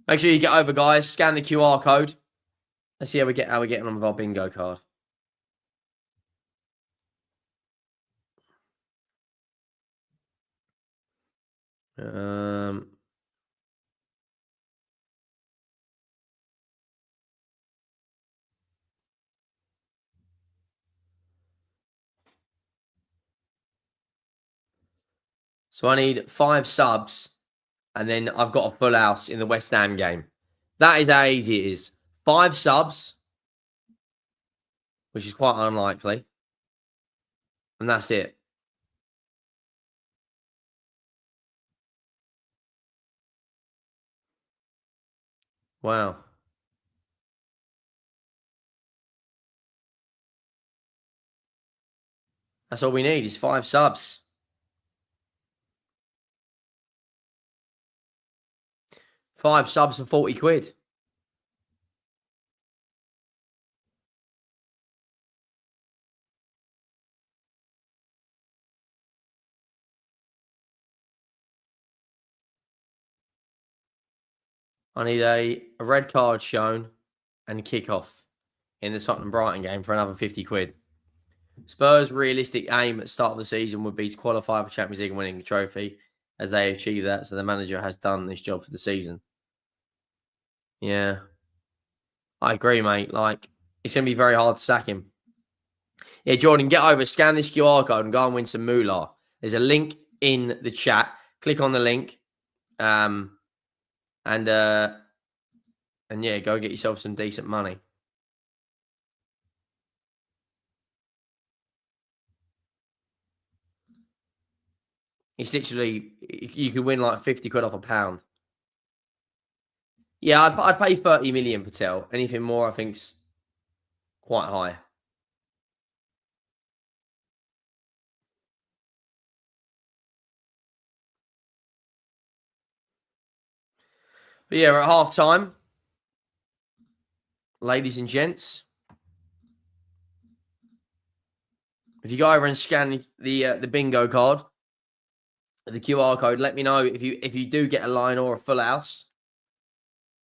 Make sure you get over, guys. Scan the QR code. Let's see how we're getting on with our bingo card. So I need 5 subs, and then I've got a full house in the West Ham game. That is how easy it is. 5 subs, which is quite unlikely. And that's it. Wow. That's all we need is 5 subs. 5 subs for 40 quid. I need a red card shown and kickoff. in the Tottenham Brighton game for another 50 quid. Spurs' realistic aim at the start of the season would be to qualify for Champions League and winning the trophy, as they achieve that. So the manager has done this job for the season. Yeah, I agree, mate. Like, it's going to be very hard to sack him. Yeah, Jordan, get over, scan this QR code and go and win some moolah. There's a link in the chat. Click on the link. And yeah, go get yourself some decent money. It's literally, you could win like 50 quid off a pound. Yeah, I'd pay 30 million for Tel. Anything more, I think's quite high. But yeah, we're at half time. Ladies and gents. If you go over and scan the bingo card, the QR code, let me know if you do get a line or a full house.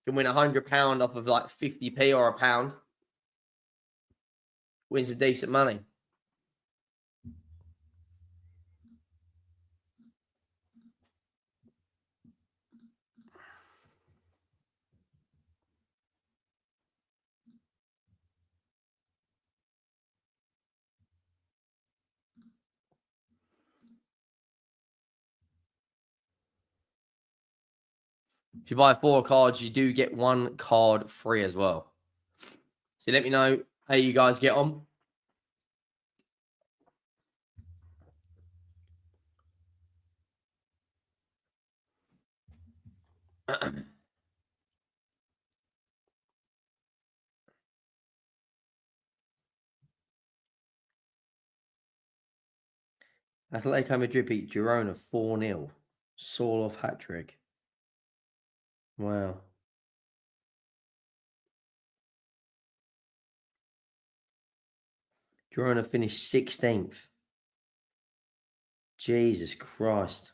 You can win £100 off of like 50p or a pound. Win some decent money. If you buy 4 cards, you do get 1 card free as well. So let me know how you guys get on. Atletico Madrid beat Girona 4-0. Sorloth hat-trick. Wow. Girona finished 16th. Jesus Christ.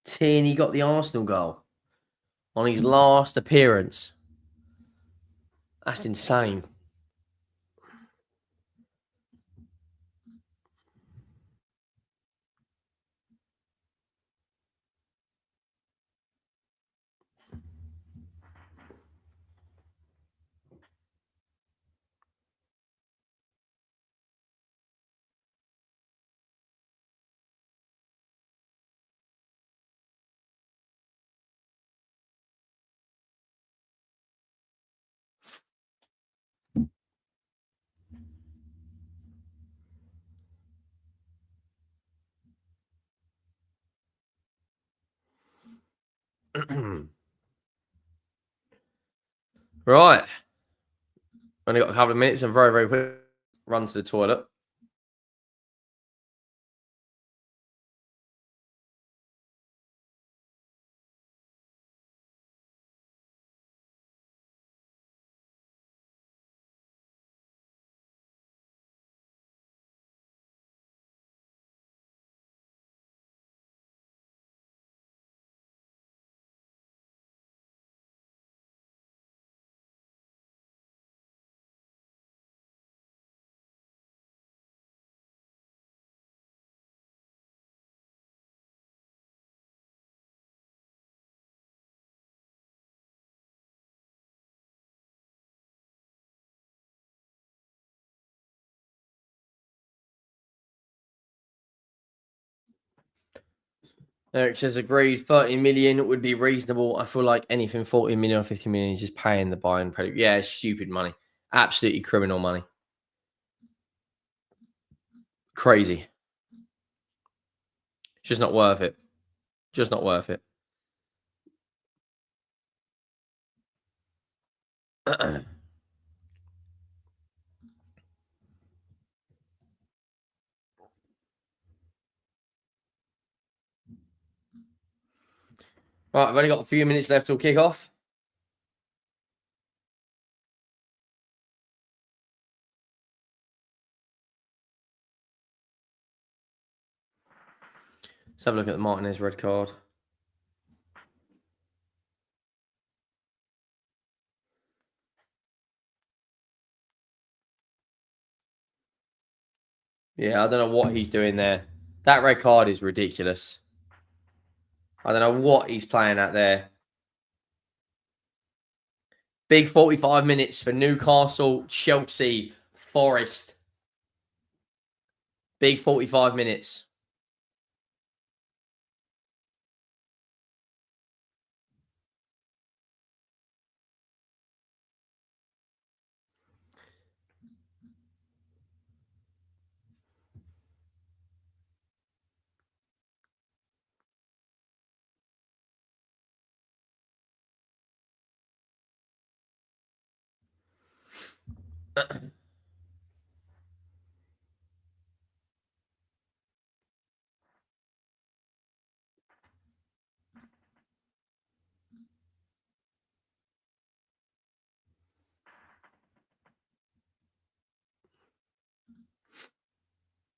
Tierney got the Arsenal goal on his last appearance. That's insane. Right. Only got a couple of minutes and very, very quick run to the toilet. Eric says, agreed, 30 million would be reasonable. I feel like anything 40 million or 50 million is just paying the buying credit. Yeah, it's stupid money. Absolutely criminal money. Crazy. It's just not worth it. Just not worth it. Right, I've only got a few minutes left till kickoff. Let's have a look at the Martinez red card. Yeah, I don't know what he's doing there. That red card is ridiculous. I don't know what he's playing at there. Big 45 minutes for Newcastle, Chelsea, Forest. Big 45 minutes.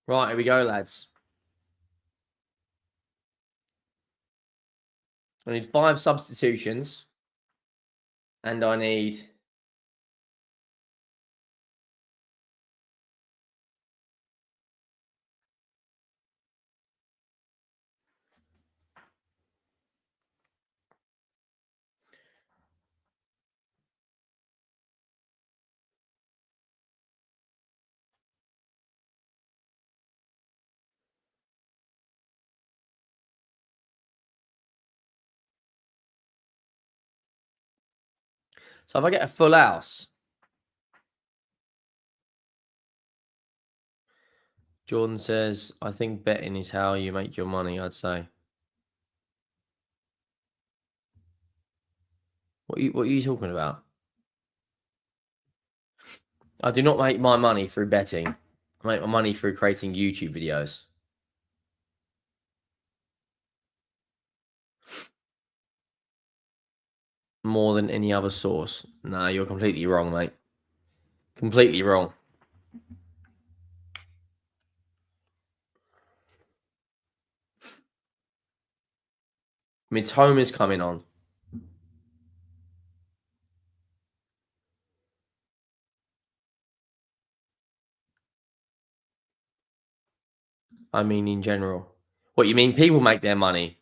Right, here we go, lads. I need 5 substitutions. And I need... So if I get a full house... Jordan says, I think betting is how you make your money, I'd say. What are you talking about? I do not make my money through betting. I make my money through creating YouTube videos. More than any other source. No, you're completely wrong, mate. Completely wrong. Mitoma's coming on. I mean, in general. What, you mean people make their money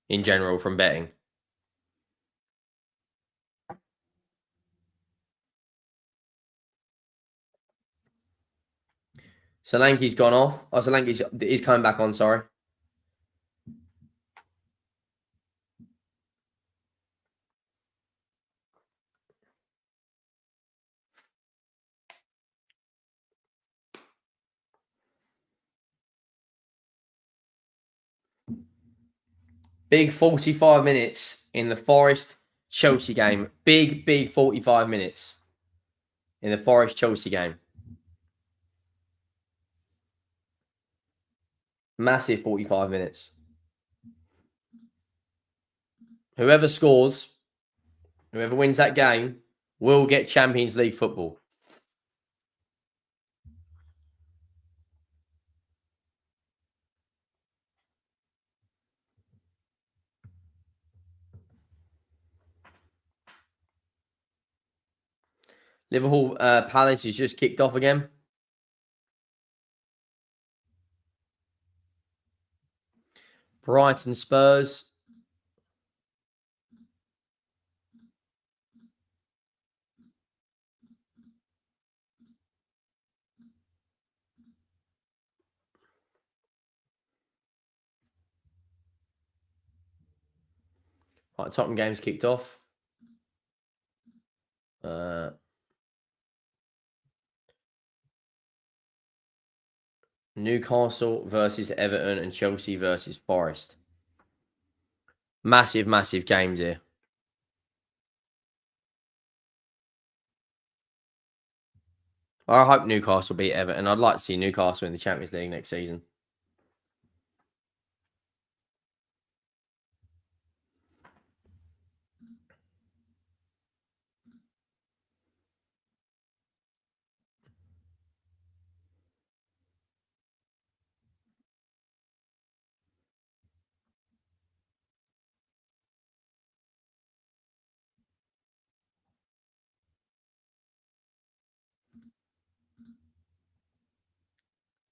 in general from betting? Solanke's gone off. Oh, Solanke's coming back on, sorry. Big 45 minutes in the Forest Chelsea game. Big 45 minutes in the Forest Chelsea game. Massive 45 minutes. Whoever scores, whoever wins that game, will get Champions League football. Liverpool Palace is just kicked off again. Brighton Spurs. Right, Tottenham game's kicked off. Newcastle versus Everton and Chelsea versus Forest. Massive games here. I hope Newcastle beat Everton. I'd like to see Newcastle in the Champions League next season.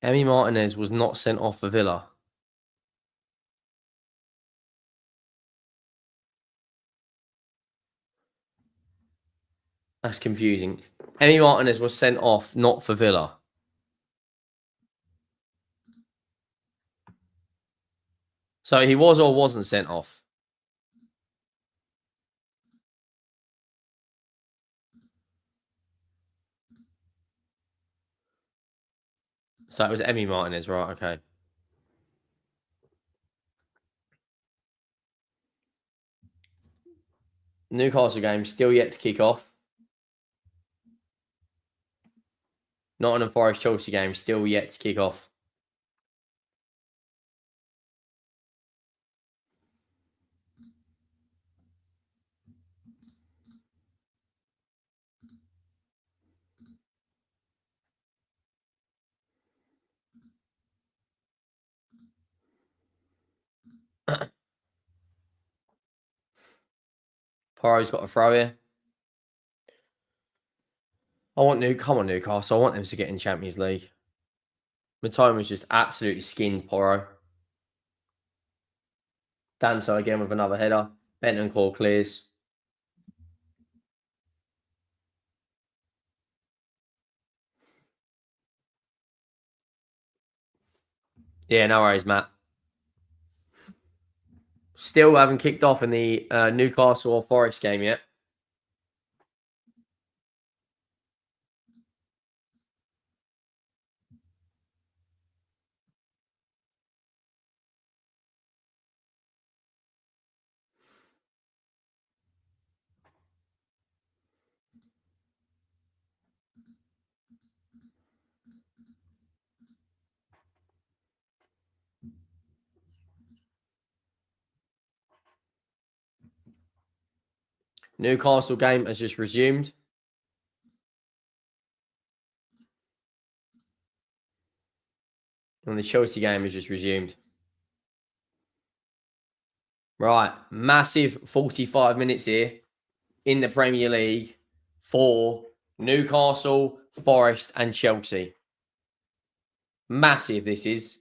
Emi Martinez was not sent off for Villa. That's confusing. Emi Martinez was sent off, not for Villa. So he was or wasn't sent off? So it was Emi Martinez, right? Okay. Newcastle game still yet to kick off. Nottingham Forest Chelsea game still yet to kick off. Porro's got a throw here. Come on, Newcastle. I want them to get in Champions League. Mitoma's just absolutely skinned Porro. Danso again with another header. Bentancur clears. Yeah, no worries, Matt. Still haven't kicked off in the Newcastle or Forest game yet. Newcastle game has just resumed. And the Chelsea game has just resumed. Right. Massive 45 minutes here in the Premier League for Newcastle, Forest, and Chelsea. Massive, this is.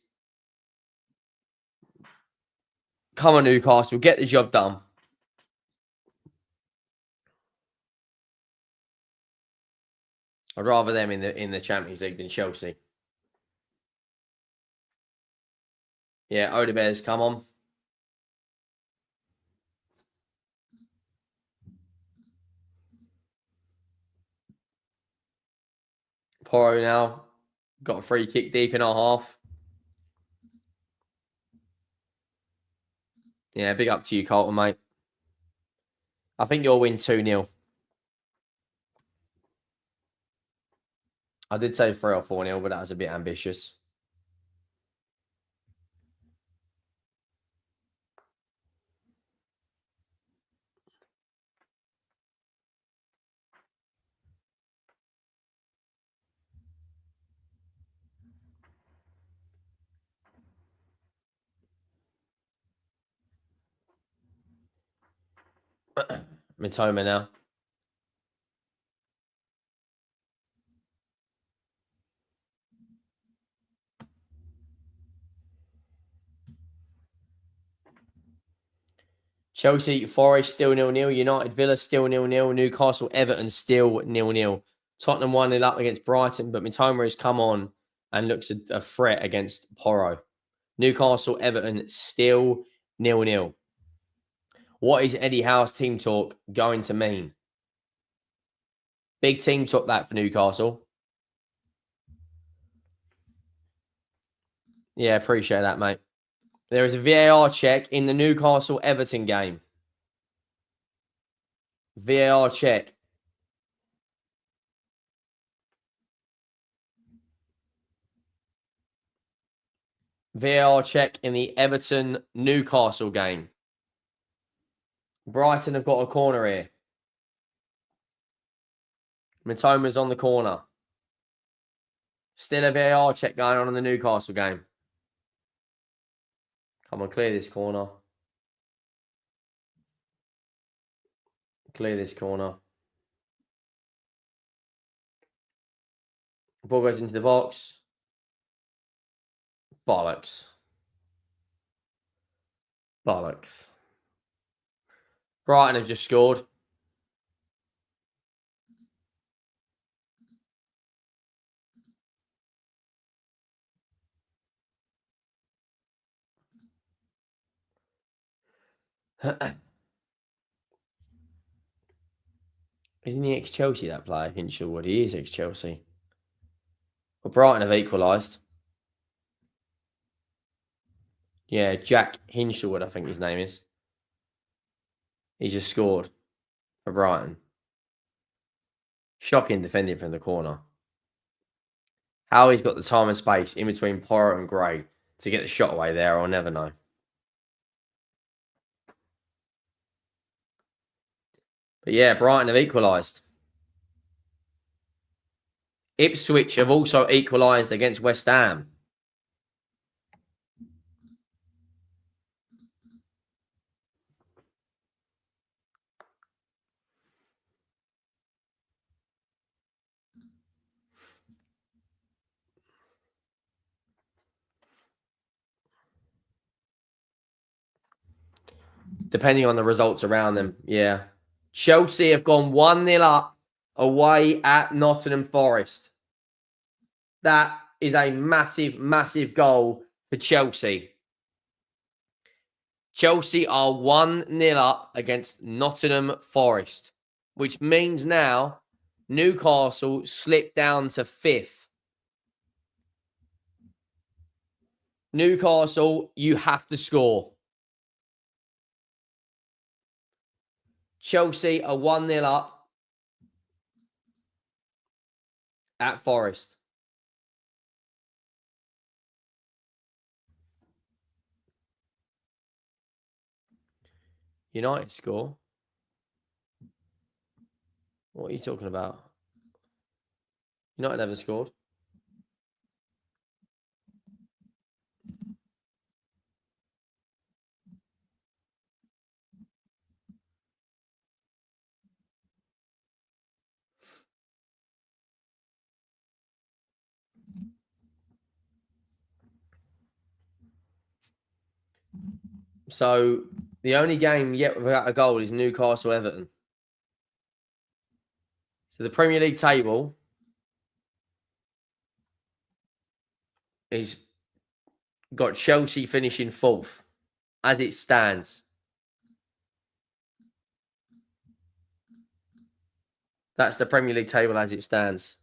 Come on, Newcastle. Get the job done. I'd rather them in the Champions League than Chelsea. Yeah, Odebears, come on. Porro now. Got a free kick deep in our half. Yeah, big up to you, Carlton, mate. I think you'll win 2-0. I did say 3 or 4-0, but that was a bit ambitious. Mitoma now. Chelsea, Forest still 0-0. United, Villa still 0-0. Newcastle, Everton still 0-0. Tottenham 1-0 up against Brighton, but Mitoma has come on and looks a threat against Porro. Newcastle, Everton still 0-0. What is Eddie Howe's team talk going to mean? Big team talk that for Newcastle. Yeah, appreciate that, mate. There is a VAR check in the Newcastle Everton game. VAR check. VAR check in the Everton Newcastle game. Brighton have got a corner here. Mitoma's on the corner. Still a VAR check going on in the Newcastle game. Come on, clear this corner. Clear this corner. The ball goes into the box. Bollocks. Bollocks. Brighton have just scored. Isn't he ex-Chelsea, that player, Hinshelwood? He is ex-Chelsea. Well, Brighton have equalised. Yeah, Jack Hinshelwood, I think his name is. He just scored for Brighton. Shocking defending from the corner. How he's got the time and space in between Porro and Gray to get the shot away there, I'll never know. But yeah, Brighton have equalised. Ipswich have also equalised against West Ham. Depending on the results around them, yeah. Chelsea have gone 1-0 up away at Nottingham Forest. That is a massive, massive goal for Chelsea. Chelsea are 1-0 up against Nottingham Forest, which means now Newcastle slip down to 5th. Newcastle, you have to score. Chelsea are 1-0 up at Forest. United score? What are you talking about? United haven't scored. So the only game yet without a goal is Newcastle Everton. So the Premier League table is got Chelsea finishing 4th as it stands. That's the Premier League table as it stands.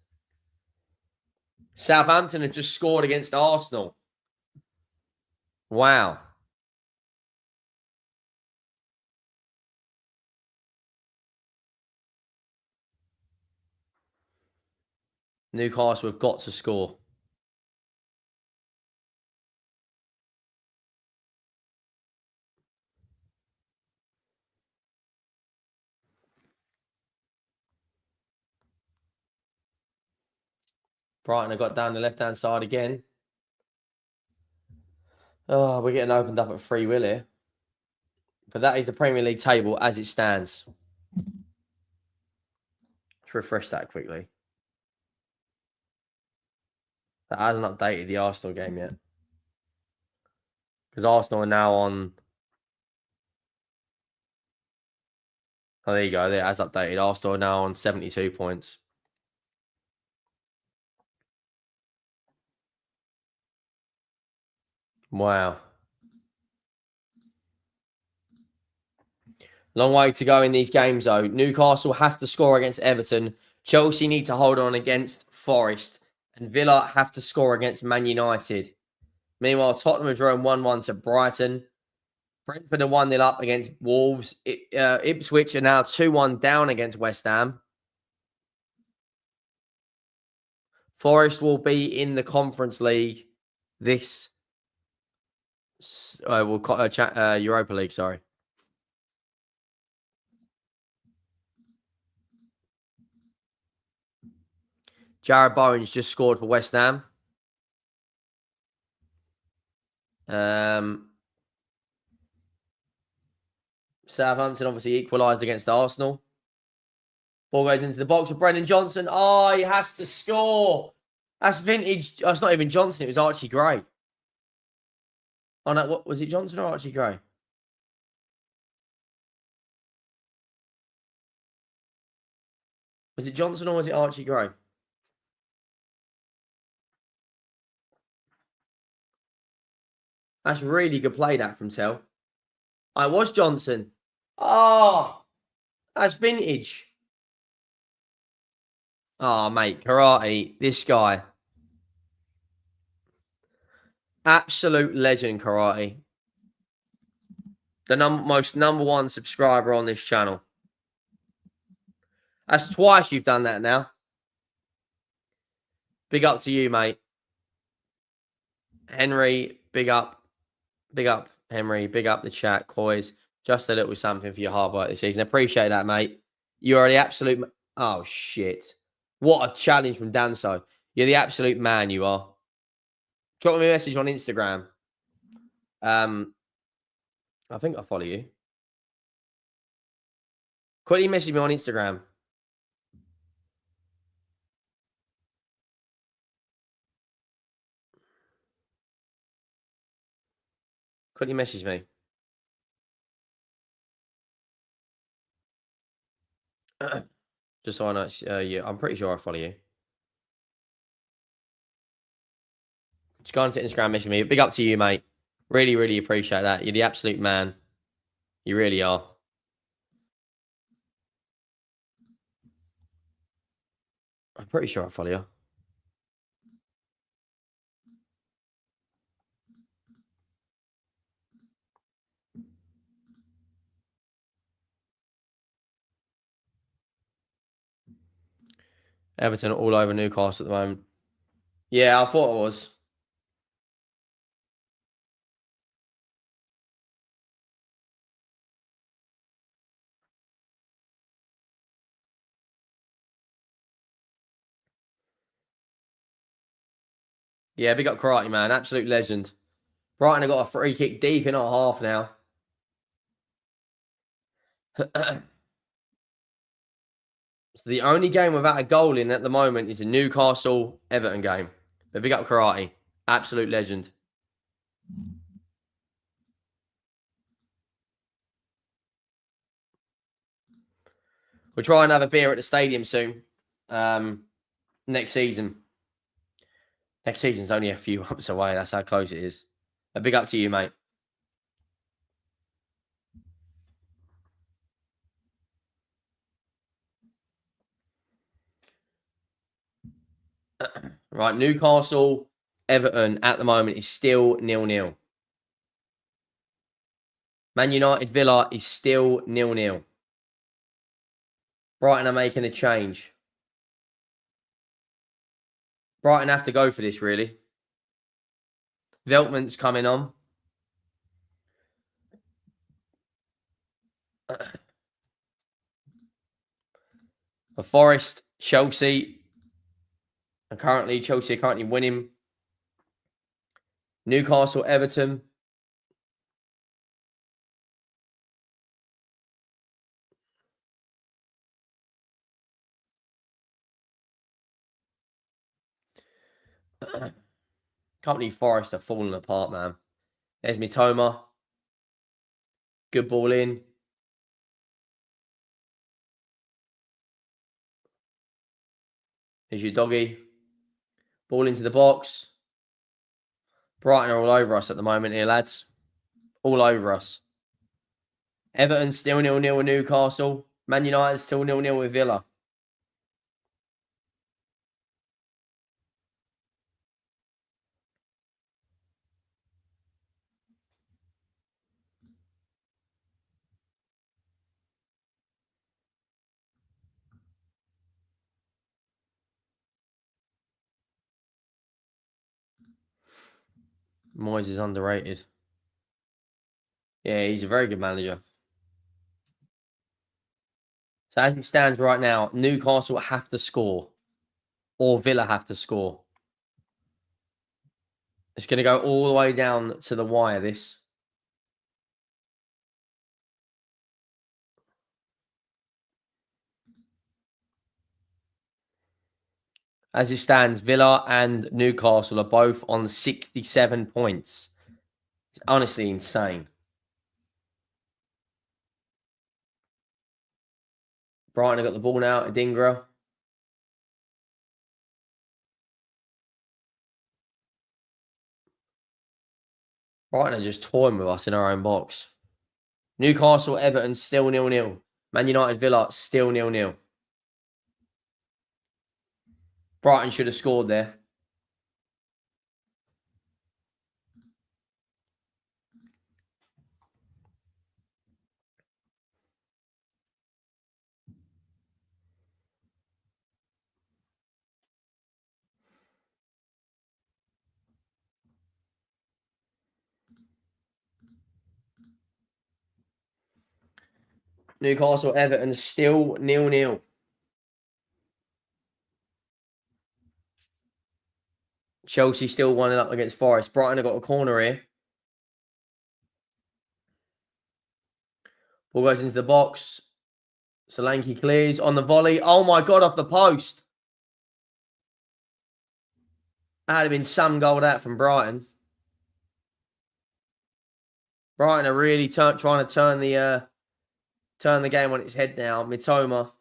Southampton have just scored against Arsenal. Wow. Newcastle have got to score. Brighton have got down the left-hand side again. Oh, we're getting opened up at 3-0 here. But that is the Premier League table as it stands. Let's refresh that quickly. That hasn't updated the Arsenal game yet. Because Arsenal are now on... Oh, there you go. It has updated. Arsenal are now on 72 points. Wow. Long way to go in these games, though. Newcastle have to score against Everton. Chelsea need to hold on against Forest. And Villa have to score against Man United. Meanwhile, Tottenham are drawing 1-1 to Brighton. Brentford are 1-0 up against Wolves. Ipswich are now 2-1 down against West Ham. Forest will be in the Conference League this... Europa League, sorry. Jared Bowen's just scored for West Ham. Southampton obviously equalised against Arsenal. Ball goes into the box with Brendan Johnson. Oh, he has to score. That's vintage. Oh, it's not even Johnson. It was Archie Gray. Oh, no, what was it, Johnson or Archie Gray? Was it Johnson or was it Archie Gray? That's really good play, that, from Tell. I was Johnson. Oh, that's vintage. Oh, mate, Karate, this guy. Absolute legend, Karate. The most number one subscriber on this channel. That's twice you've done that now. Big up to you, mate. Henry, big up. Big up, Henry. Big up the chat, Coys. Just a little something for your hard work this season. Appreciate that, mate. You are the absolute... Oh, shit. What a challenge from Danso. You're the absolute man, you are. Drop me a message on Instagram. I think I follow you. Quickly message me on Instagram. Quickly message me. Just so I know it's you. I'm pretty sure I follow you. Just go on to Instagram, message me. Big up to you, mate. Really, really appreciate that. You're the absolute man. You really are. I'm pretty sure I follow you. Everton all over Newcastle at the moment. Yeah, I thought it was. Yeah, big up Karate, man. Absolute legend. Brighton have got a free kick deep in our half now. So the only game without a goal in at the moment is a Newcastle Everton game. But big up Karate. Absolute legend. We'll try and have a beer at the stadium soon. Next season. Next season's only a few months away. That's how close it is. A big up to you, mate. Right, Newcastle, Everton at the moment is still 0-0. Man United, Villa is still 0-0. Brighton are making a change. Brighton have to go for this, really. Veltman's coming on. For Forest, Chelsea. And Chelsea are currently winning. Newcastle, Everton. Company Forest are falling apart, man. There's Mitoma. Good ball in. There's your doggy. Ball into the box. Brighton are all over us at the moment here, lads. All over us. Everton still 0-0 with Newcastle. Man United still 0-0 with Villa. Moyes is underrated. Yeah, he's a very good manager. So as it stands right now, Newcastle have to score. Or Villa have to score. It's going to go all the way down to the wire, this. As it stands, Villa and Newcastle are both on 67 points. It's honestly insane. Brighton have got the ball now at Dingra. Brighton are just toying with us in our own box. Newcastle, Everton, still 0-0. Man United, Villa, still 0-0. Brighton should have scored there. Newcastle, Everton, still 0-0. Chelsea still 1-up against Forest. Brighton have got a corner here. Ball goes into the box. Solanke clears on the volley. Oh my God, off the post. That'd have been some goal that from Brighton. Brighton are really trying to turn the game on its head now. Mitoma.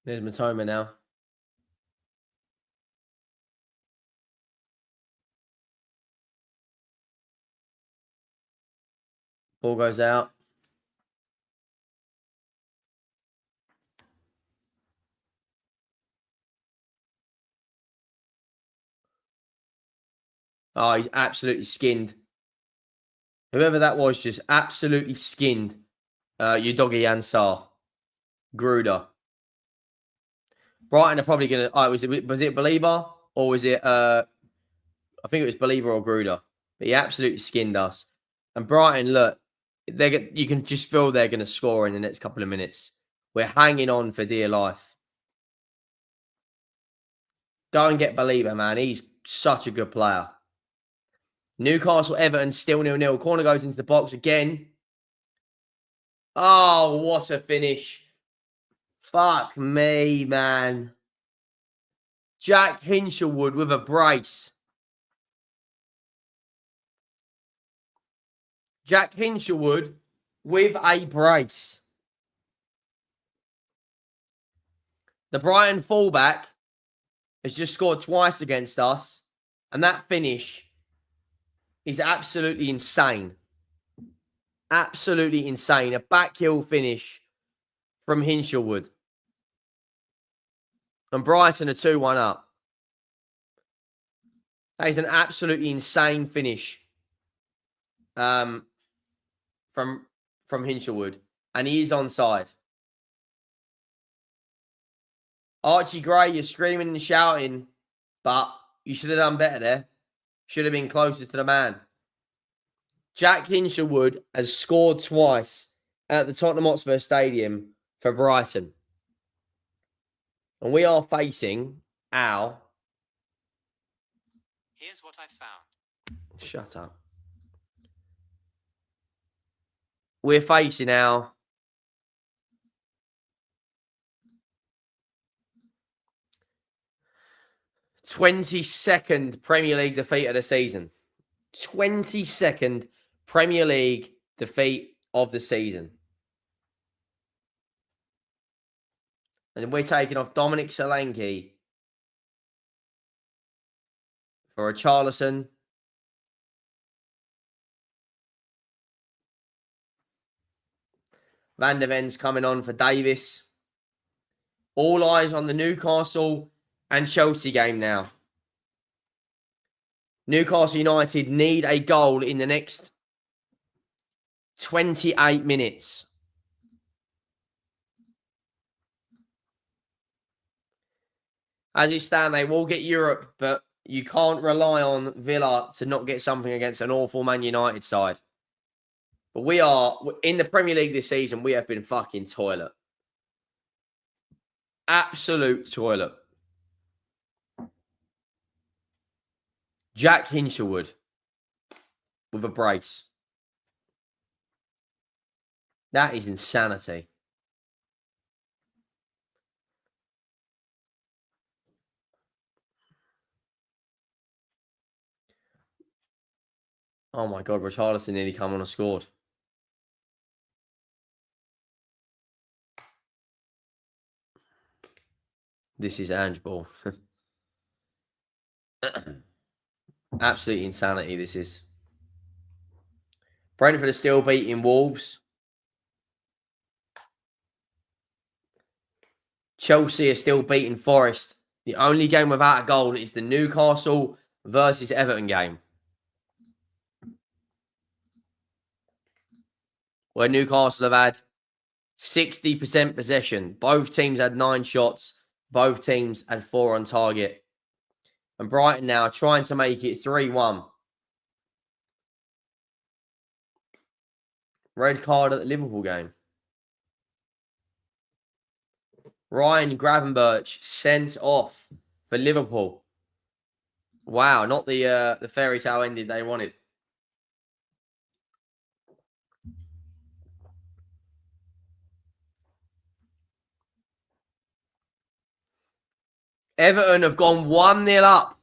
There's Mitoma now. Ball goes out. Oh, he's absolutely skinned. Whoever that was just absolutely skinned Udogi Ansar. Gruder. Brighton are probably going to... was it Belieber? Or was it... I think it was Belieber or Gruder. But he absolutely skinned us. And Brighton, look, you can just feel they're going to score in the next couple of minutes. We're hanging on for dear life. Go and get Belieber, man. He's such a good player. Newcastle, Everton, still 0-0. Corner goes into the box again. Oh, what a finish. Fuck me, man. Jack Hinshelwood with a brace. Jack Hinshelwood with a brace. The Brighton fullback has just scored twice against us. And that finish is absolutely insane. Absolutely insane. A backheel finish from Hinshelwood. And Brighton are 2-1 up. That is an absolutely insane finish from Hinshelwood. And he is onside. Archie Gray, you're screaming and shouting, but you should have done better there. Should have been closer to the man. Jack Hinshelwood has scored twice at the Tottenham Hotspur Stadium for Brighton. And we are facing our... Here's what I found. Shut up. We're facing our... 22nd Premier League defeat of the season. 22nd Premier League defeat of the season. And we're taking off Dominic Solanke for a Charlison. Van der Ven's coming on for Davis. All eyes on the Newcastle and Chelsea game now. Newcastle United need a goal in the next 28 minutes. As it stands, they will get Europe, but you can't rely on Villa to not get something against an awful Man United side. But we are, in the Premier League this season, we have been fucking toilet. Absolute toilet. Jack Hinshelwood with a brace. That is insanity. Oh my God, Richarlison nearly come on and scored. This is Ange ball. Absolute insanity, this is. Brentford are still beating Wolves. Chelsea are still beating Forest. The only game without a goal is the Newcastle versus Everton game, where Newcastle have had 60% possession. Both teams had 9 shots. Both teams had 4 on target. And Brighton now trying to make it 3-1. Red card at the Liverpool game. Ryan Gravenberch sent off for Liverpool. Wow, not the fairy tale ending they wanted. Everton have gone 1-0 up.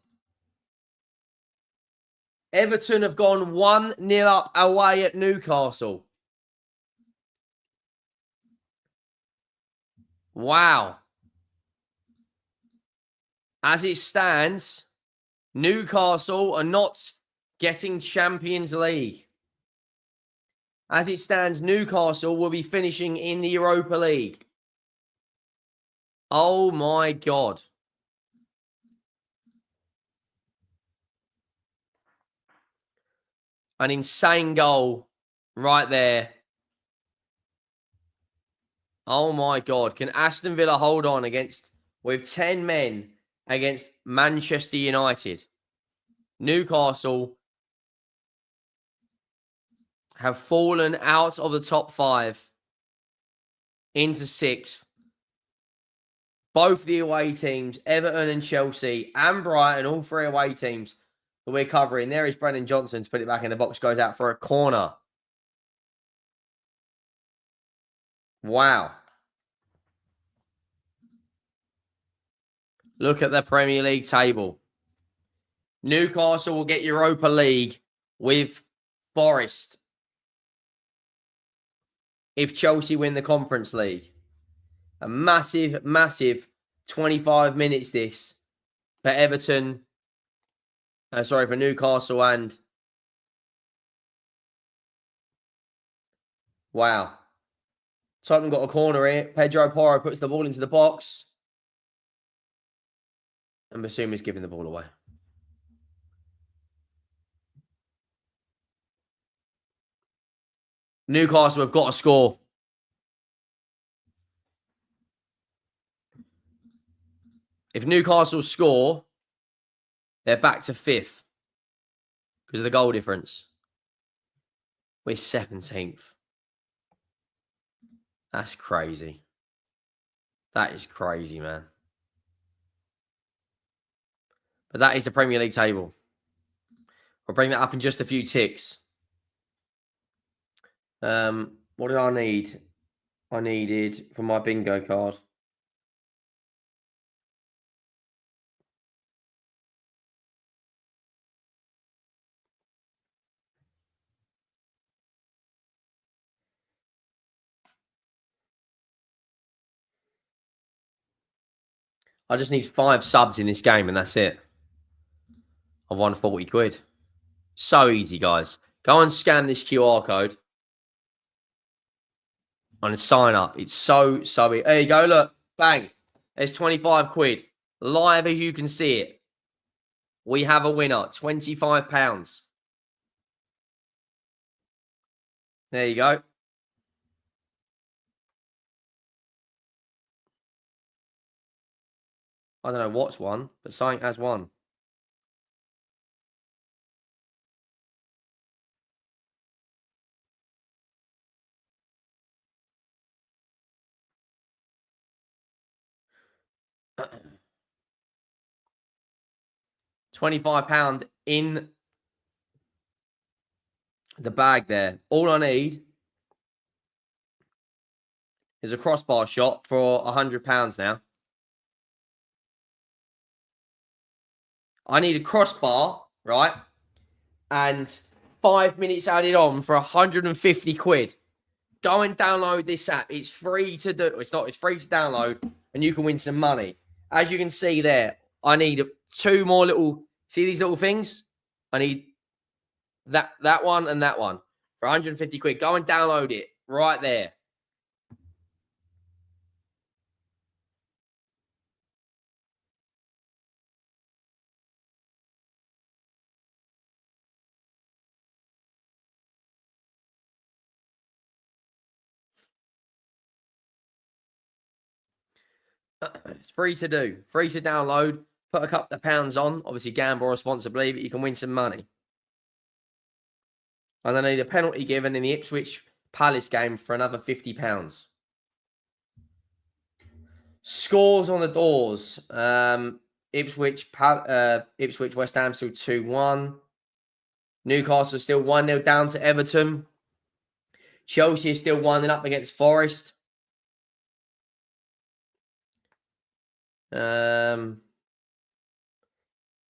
Everton have gone 1-0 up away at Newcastle. Wow. As it stands, Newcastle are not getting Champions League. As it stands, Newcastle will be finishing in the Europa League. Oh my God. An insane goal right there. Oh my God. Can Aston Villa hold on with 10 men against Manchester United? Newcastle have fallen out of the top 5 into 6th. Both the away teams, Everton and Chelsea and Brighton, all 3 away teams that we're covering. There is Brennan Johnson to put it back in the box, goes out for a corner. Wow. Look at the Premier League table. Newcastle will get Europa League with Forest if Chelsea win the Conference League. A massive, massive 25 minutes this for Everton. For Newcastle and... Wow. Tottenham got a corner here. Pedro Porro puts the ball into the box. And Basumi's giving the ball away. Newcastle have got to score. If Newcastle score, they're back to 5th because of the goal difference. We're 17th. That's crazy. That is crazy, man. But that is the Premier League table. We'll bring that up in just a few ticks. What did I need? I needed for my bingo card. I just need 5 subs in this game and that's it. I've won 40 quid. So easy, guys. Go and scan this QR code and sign up. It's so easy. There you go. Look, bang. There's 25 quid. Live as you can see it. We have a winner. £25. There you go. I don't know what's won, but something has won. £25 in the bag there. All I need is a crossbar shot for £100 now. I need a crossbar, right? And 5 minutes added on for 150 quid. Go and download this app. It's free to do. It's free to download, and you can win some money. As you can see there, I need 2 more little. See these little things? I need that one and that one for 150 quid. Go and download it right there. It's free to do, free to download. Put a couple of pounds on. Obviously, gamble responsibly, but you can win some money. And I need a penalty given in the Ipswich Palace game for another £50. Scores on the doors. Ipswich West Ham still 2-1. Newcastle still 1-0 down to Everton. Chelsea is still 1-0 up against Forest.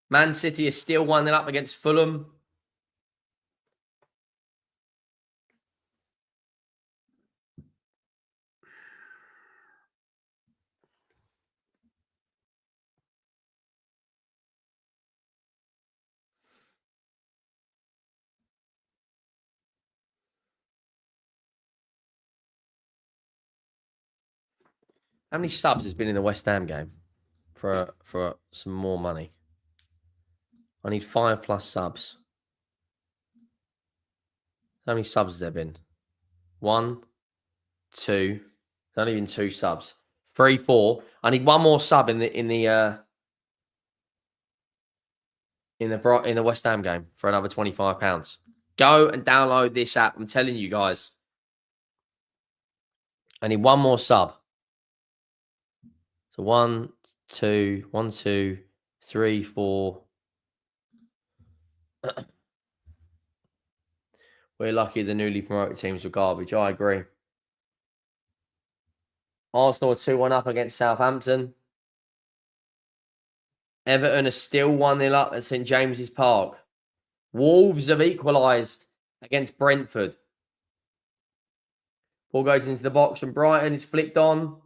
Man City is still 1-0 up against Fulham. How many subs has been in the West Ham game for some more money? I need 5+ subs. How many subs has there been? 1, 2. Not even 2 subs. 3, 4. I need 1 more sub in the West Ham game for another £25. Go and download this app. I'm telling you guys. I need 1 more sub. So 1, 2, 1, 2, 3, 4. We're lucky the newly promoted teams were garbage. I agree. Arsenal are 2-1 up against Southampton. Everton are still 1-0 up at St James's Park. Wolves have equalised against Brentford. Ball goes into the box from Brighton. It's flicked on.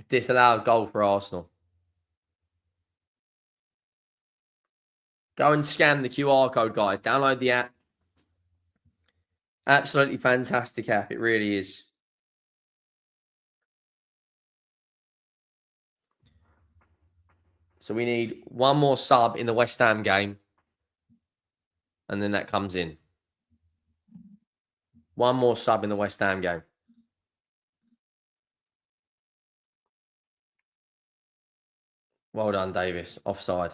Disallowed goal for Arsenal. Go and scan the QR code, guys. Download the app. Absolutely fantastic app. It really is. So we need 1 more sub in the West Ham game. And then that comes in. 1 more sub in the West Ham game. Well done, Davis. Offside.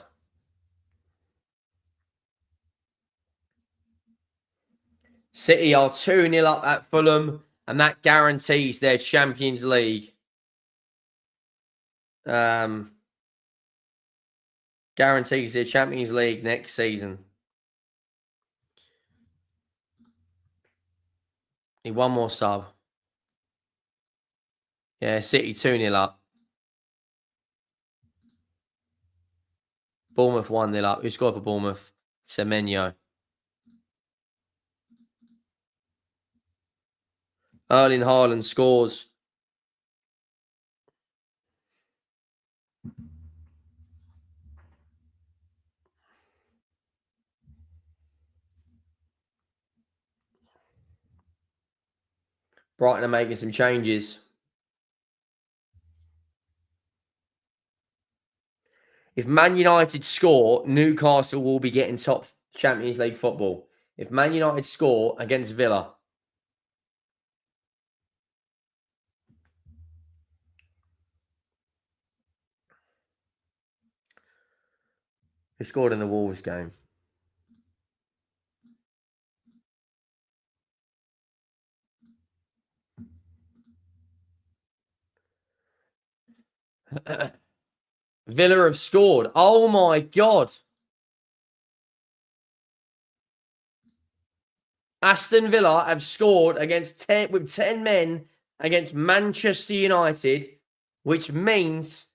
City are 2-0 up at Fulham, and that guarantees their Champions League. Guarantees their Champions League next season. Need 1 more sub. Yeah, City 2-0 up. Bournemouth 1-0 up. Who scored for Bournemouth? Semenyo. Erling Haaland scores. Brighton are making some changes. If Man United score, Newcastle will be getting top Champions League football. If Man United score against Villa. Who scored in the Wolves game? Villa have scored. Oh my God. Aston Villa have scored with 10 men against Manchester United, which means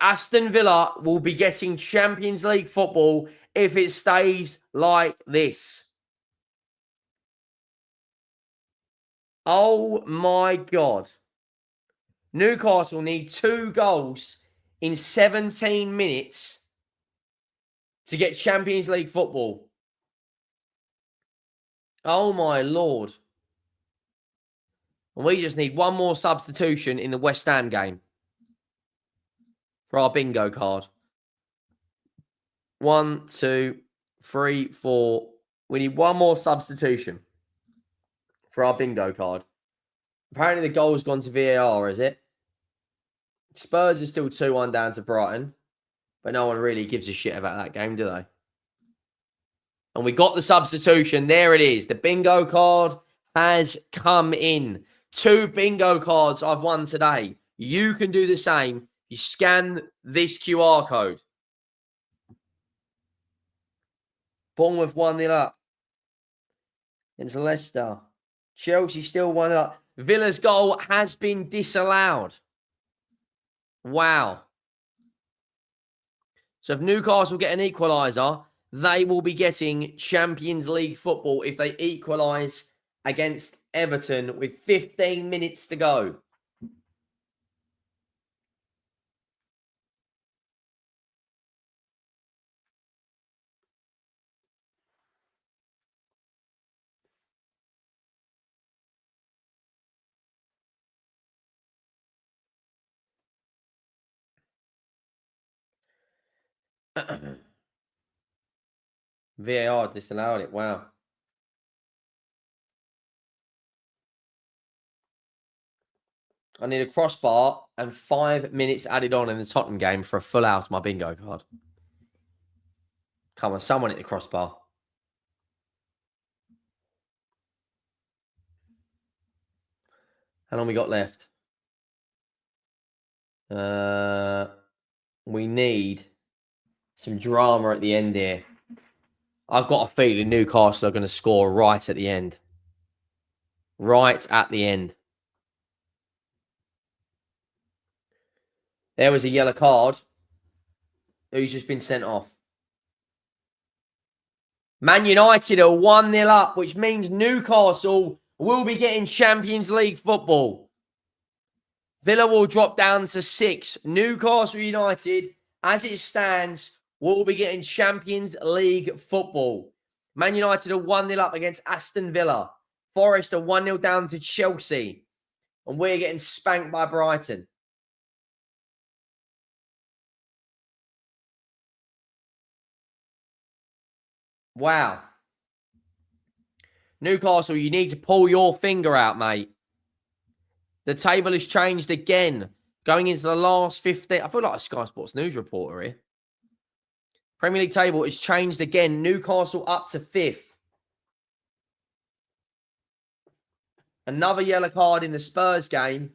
Aston Villa will be getting Champions League football if it stays like this. Oh my God. Newcastle need 2 goals in 17 minutes to get Champions League football. Oh my Lord. And we just need one more substitution in the West Ham game for our bingo card. 1, 2, 3, 4. We need one more substitution for our bingo card. Apparently the goal's gone to VAR, is it? Spurs are still 2-1 down to Brighton. But no one really gives a shit about that game, do they? And we got the substitution. There it is. The bingo card has come in. 2 bingo cards I've won today. You can do the same. You scan this QR code. Bournemouth 1-0 up against Leicester. Chelsea still 1-0 up. Villa's goal has been disallowed. Wow. So if Newcastle get an equaliser, they will be getting Champions League football if they equalise against Everton with 15 minutes to go. VAR disallowed it. Wow. I need a crossbar and 5 minutes added on in the Tottenham game for a full out of my bingo card. Come on, someone hit the crossbar. How long we got left? We need some drama at the end here. I've got a feeling Newcastle are going to score right at the end. Right at the end. There was a yellow card. Who's just been sent off? Man United are 1-0 up, which means Newcastle will be getting Champions League football. Villa will drop down to 6. Newcastle United, as it stands, will be getting Champions League football. Man United are 1-0 up against Aston Villa. Forest are 1-0 down to Chelsea. And we're getting spanked by Brighton. Wow. Newcastle, you need to pull your finger out, mate. The table has changed again. Going into the last 15. I feel like a Sky Sports News reporter here. Premier League table has changed again. Newcastle up to 5th. Another yellow card in the Spurs game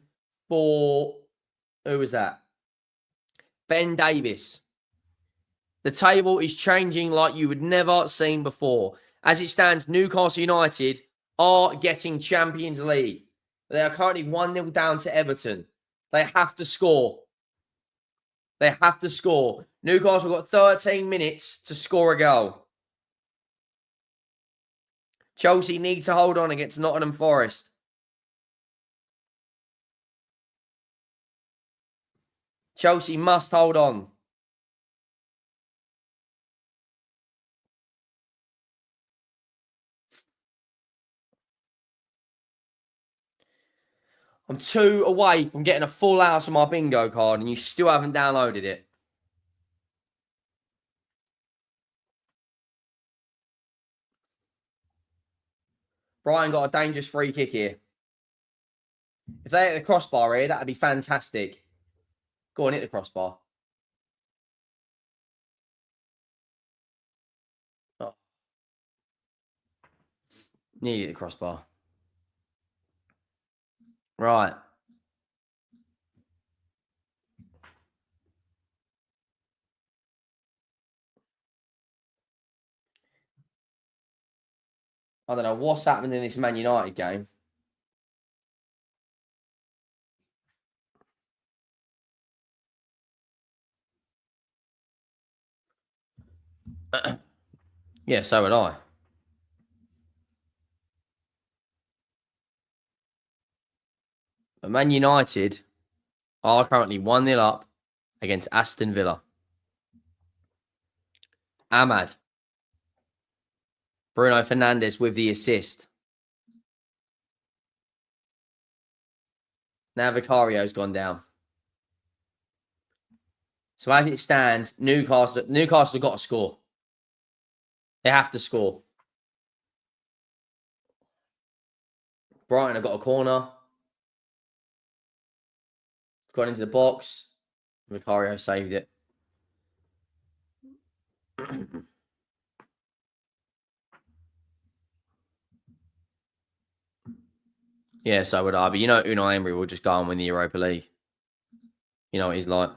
for, who was that? Ben Davis. The table is changing like you would never seen before. As it stands, Newcastle United are getting Champions League. They are currently 1-0 down to Everton. They have to score. They have to score. Newcastle got 13 minutes to score a goal. Chelsea need to hold on against Nottingham Forest. Chelsea must hold on. I'm 2 away from getting a full house on my bingo card and you still haven't downloaded it. Brighton got a dangerous free kick here. If they hit the crossbar here, that would be fantastic. Go on, hit the crossbar. Nearly the crossbar. Right. I don't know what's happening in this Man United game. Yeah, so would I. But Man United are currently 1-0 up against Aston Villa. Ahmad. Bruno Fernandes with the assist. Now Vicario's gone down. So as it stands, Newcastle have got to score. They have to score. Brighton have got a corner. It's gone into the box. Vicario saved it. Yeah, so would I. But you know, Unai Emery will just go and win the Europa League. You know what he's like.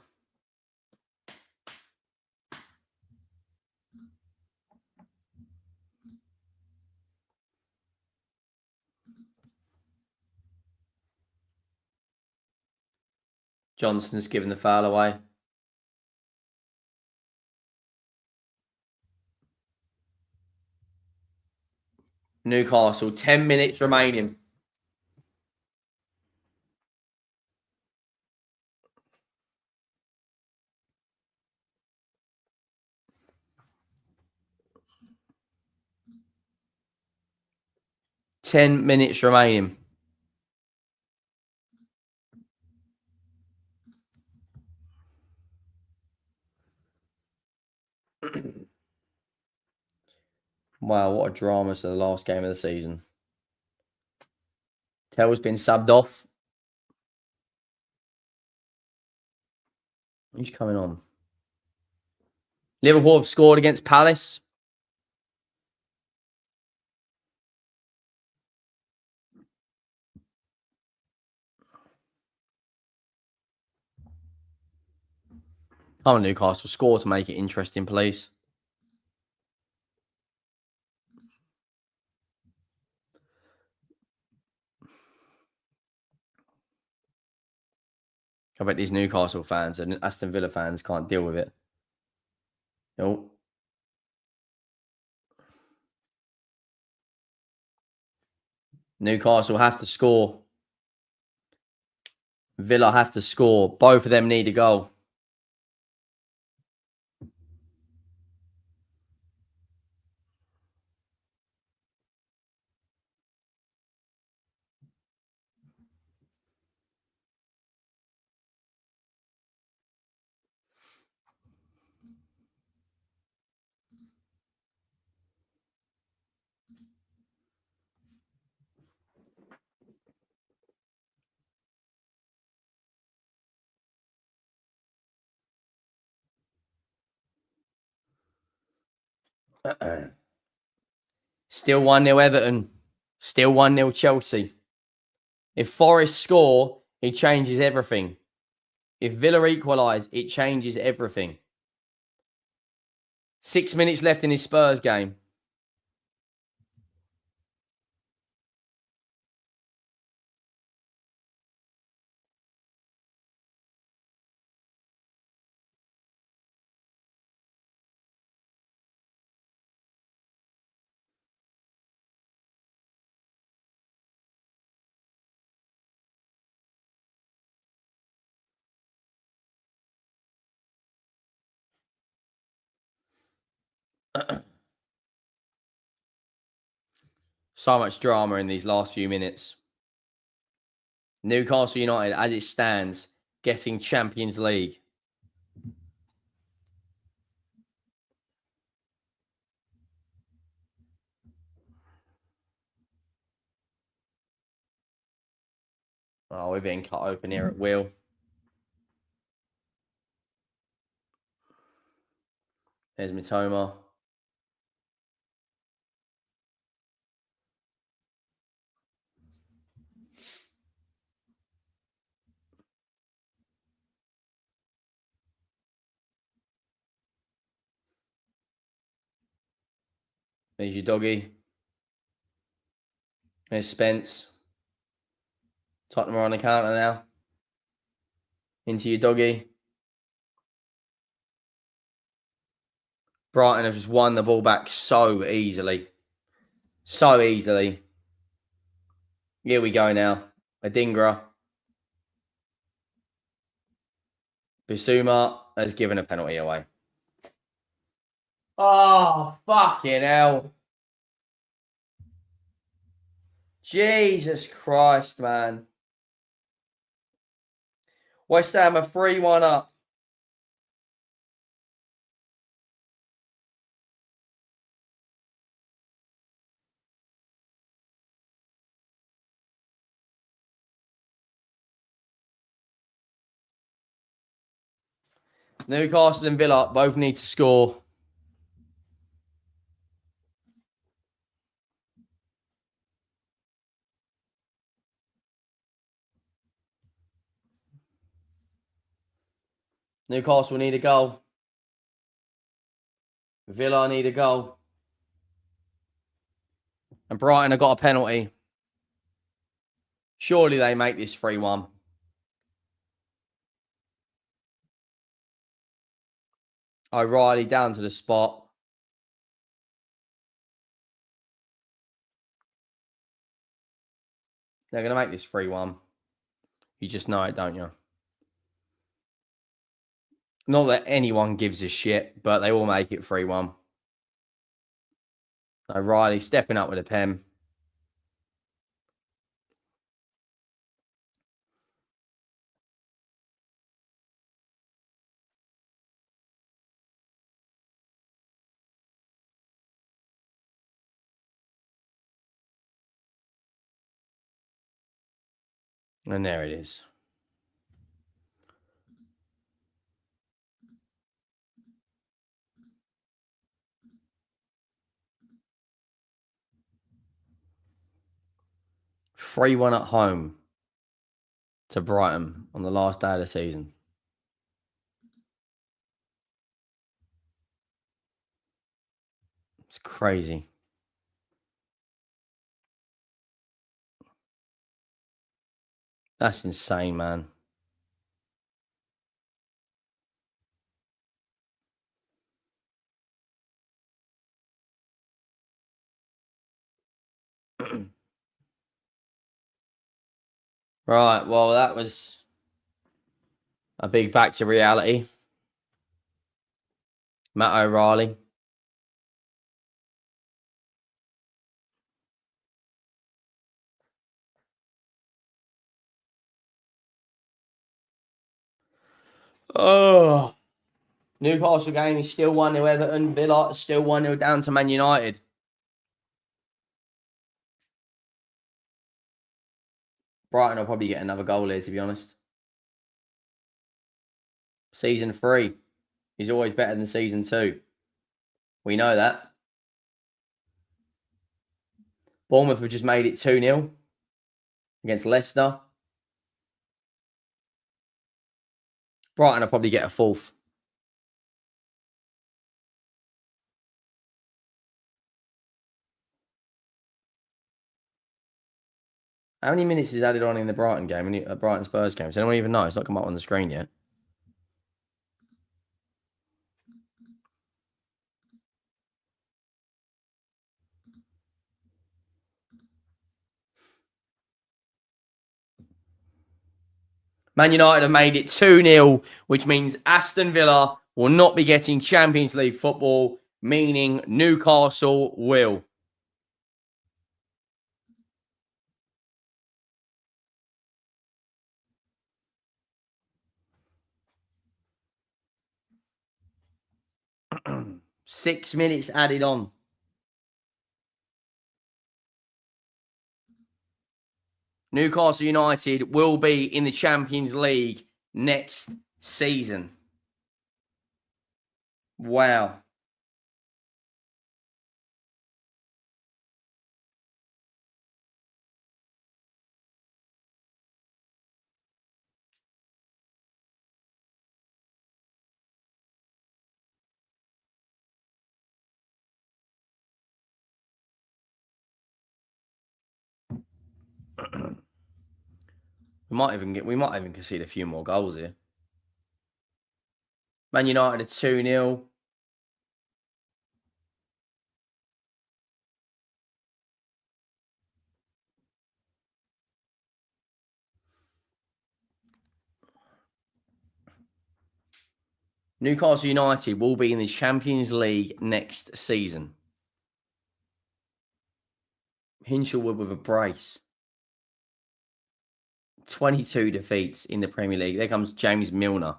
Johnson's given the foul away. Newcastle, 10 minutes remaining. Minutes remaining. Wow, what a drama to the last game of the season. Tell's been subbed off. Who's coming on? Liverpool have scored against Palace. Come on, Newcastle, score to make it interesting, please. I bet these Newcastle fans and Aston Villa fans can't deal with it. No. Newcastle have to score. Villa have to score. Both of them need a goal. Still 1-0 Everton. Still 1-0 Chelsea. If Forest score, it changes everything. If Villa equalise, it changes everything. 6 minutes left in this Spurs game. So much drama in these last few minutes. Newcastle United, as it stands, getting Champions League. Oh, we're being cut open here at will. There's Mitoma. There's your doggy. There's Spence. Tottenham are on the counter now. Into your doggy. Brighton have just won the ball back so easily. So easily. Here we go now. Adingra. Bissouma has given a penalty away. Oh, fucking hell. Jesus Christ, man. West Ham are 3-1 up. Newcastle and Villa both need to score. Newcastle need a goal. Villa need a goal. And Brighton have got a penalty. Surely they make this 3-1. O'Reilly down to the spot. They're going to make this 3-1. You just know it, don't you? Not that anyone gives a shit, but they will make it 3-1. O'Reilly stepping up with a pen. And there it is. Three-one at home to Brighton on the last day of the season. It's crazy. That's insane, man. Right, well, that was a big back to reality. Matt O'Reilly. Oh. Newcastle game is still 1-0 Everton. Villa still 1-0 down to Man United. Brighton will probably get another goal here, to be honest. Season 3 is always better than Season 2. We know that. Bournemouth have just made it 2-0 against Leicester. Brighton will probably get a fourth. How many minutes is added on in the Brighton game, Brighton Spurs game? Does anyone even know? It's not come up on the screen yet. Man United have made it 2-0, which means Aston Villa will not be getting Champions League football, meaning Newcastle will. Six minutes added on. Newcastle United will be in the Champions League next season. Wow. We might even concede a few more goals here. Man United are 2-0. Newcastle United will be in the Champions League next season. Hinshelwood with a brace. 22 defeats in the Premier League. There comes James Milner.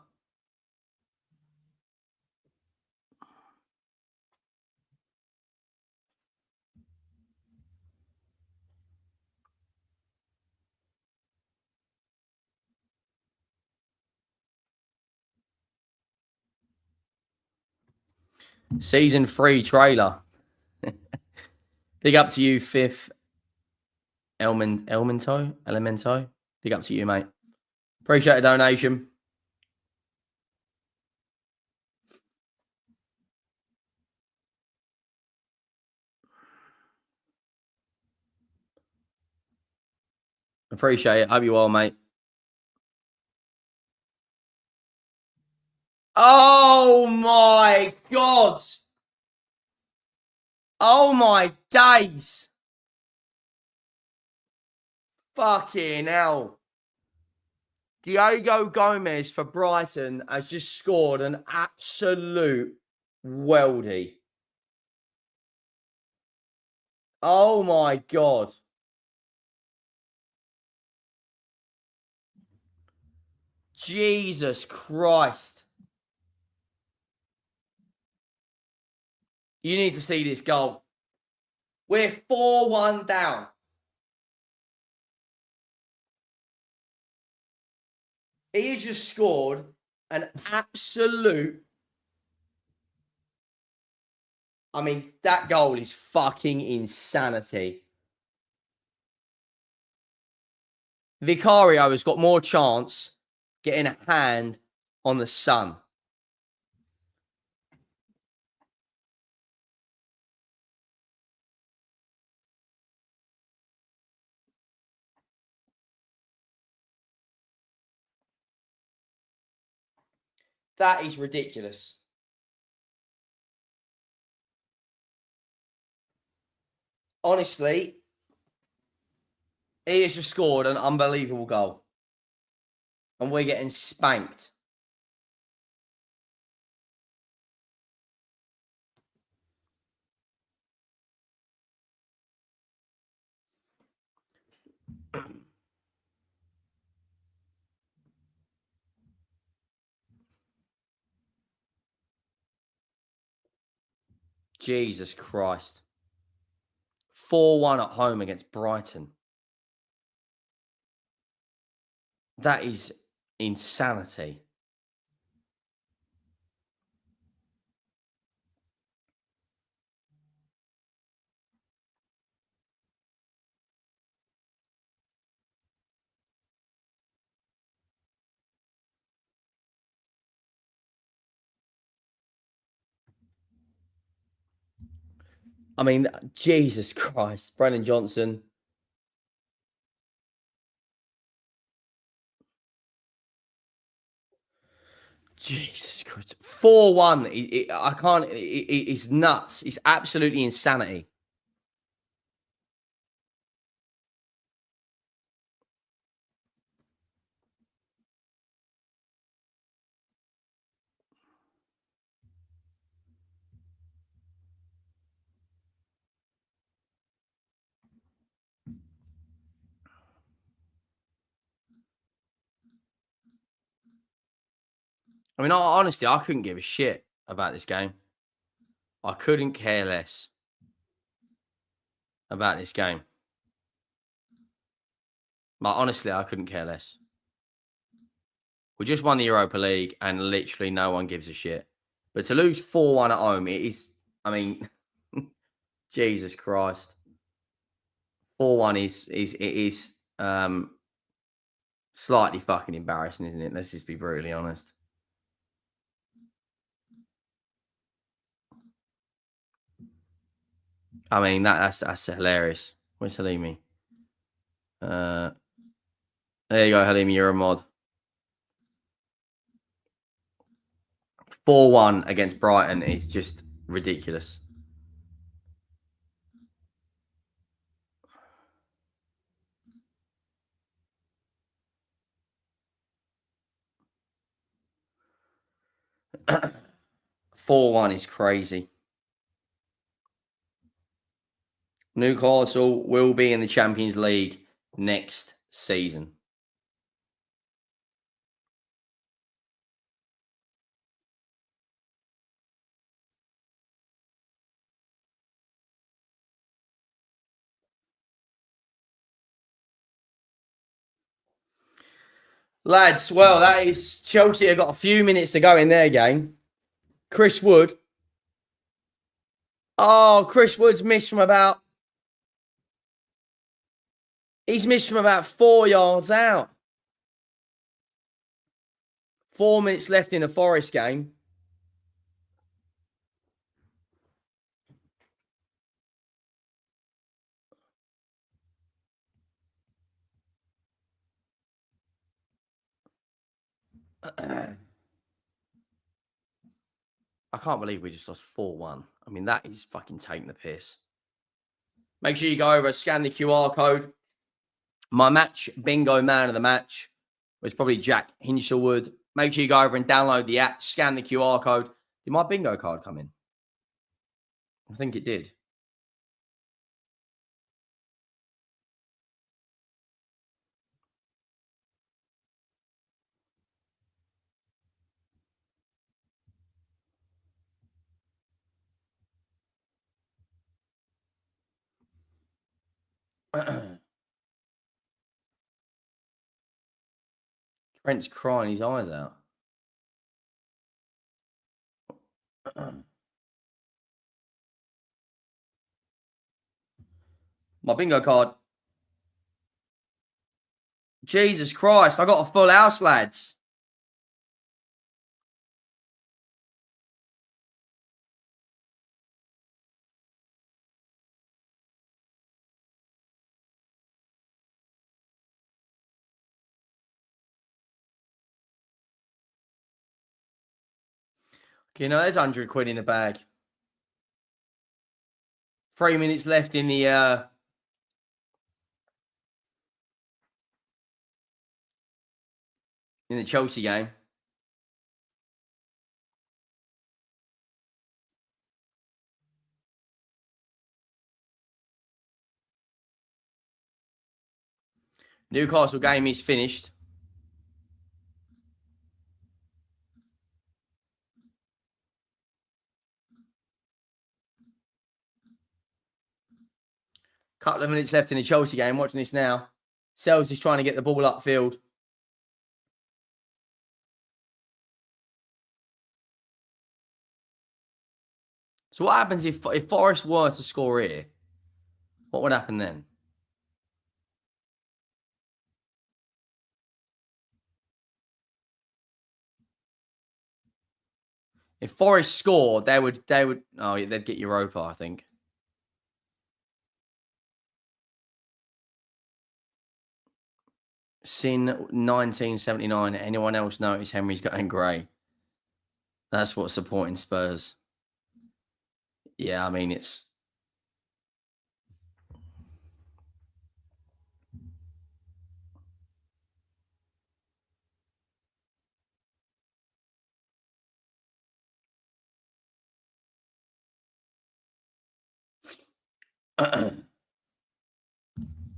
Season 3 trailer. Big up to you, Fifth Elemento. Big up to you, mate. Appreciate the donation. Appreciate it. Hope you well, mate. Oh my God. Oh my days. Fucking hell. Diego Gomez for Brighton has just scored an absolute weldy. Oh my God. Jesus Christ. You need to see this goal. We're 4-1 down. He has just scored an absolute... I mean, that goal is fucking insanity. Vicario has got more chance getting a hand on the sun. That is ridiculous. Honestly, he has just scored an unbelievable goal. And we're getting spanked. Jesus Christ. 4-1 at home against Brighton. That is insanity. I mean, Jesus Christ. Brennan Johnson. Jesus Christ. 4-1. I can't. It's nuts. It's absolutely insanity. I mean, honestly, I couldn't give a shit about this game. I couldn't care less about this game. Like, honestly, I couldn't care less. We just won the Europa League and literally no one gives a shit. But to lose 4-1 at home, it is, I mean, Jesus Christ. 4-1 is slightly fucking embarrassing, isn't it? Let's just be brutally honest. I mean, that's hilarious. Where's Halimi? There you go, Halim. You're a mod. 4-1 against Brighton is just ridiculous. $4-1 is crazy. Newcastle will be in the Champions League next season. Lads, well, that is Chelsea have got a few minutes to go in their game. Chris Wood. Oh, Chris Wood's missed from about... He's missed from about 4 yards out. 4 minutes left in the Forest game. I can't believe we just lost 4-1. I mean, that is fucking taking the piss. Make sure you go over, scan the QR code. My match bingo man of the match was probably Jack Hinshelwood. Make sure you go over and download the app, scan the QR code. Did my bingo card come in? I think it did. Trent's crying his eyes out. My bingo card. Jesus Christ, I got a full house, lads. You know, there's 100 quid in the bag. 3 minutes left in the Chelsea game. Newcastle game is finished. Couple of minutes left in the Chelsea game. Watching this now. Sells is trying to get the ball upfield. So what happens if Forest were to score here? What would happen then? If Forest scored, they would they'd get Europa, I think. Sin 1979. Anyone else notice Henry's going grey? That's what's supporting Spurs. Yeah, I mean it's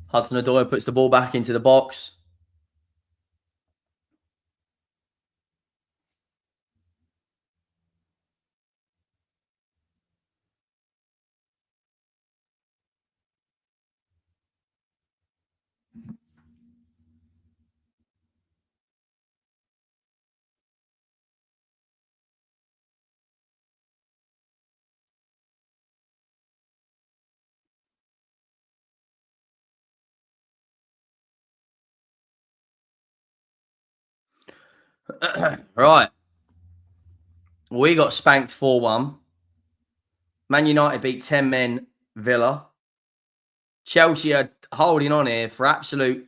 Hudson-Odoi puts the ball back into the box. Right. We got spanked 4-1. Man United beat 10 men Villa. Chelsea are holding on here for absolute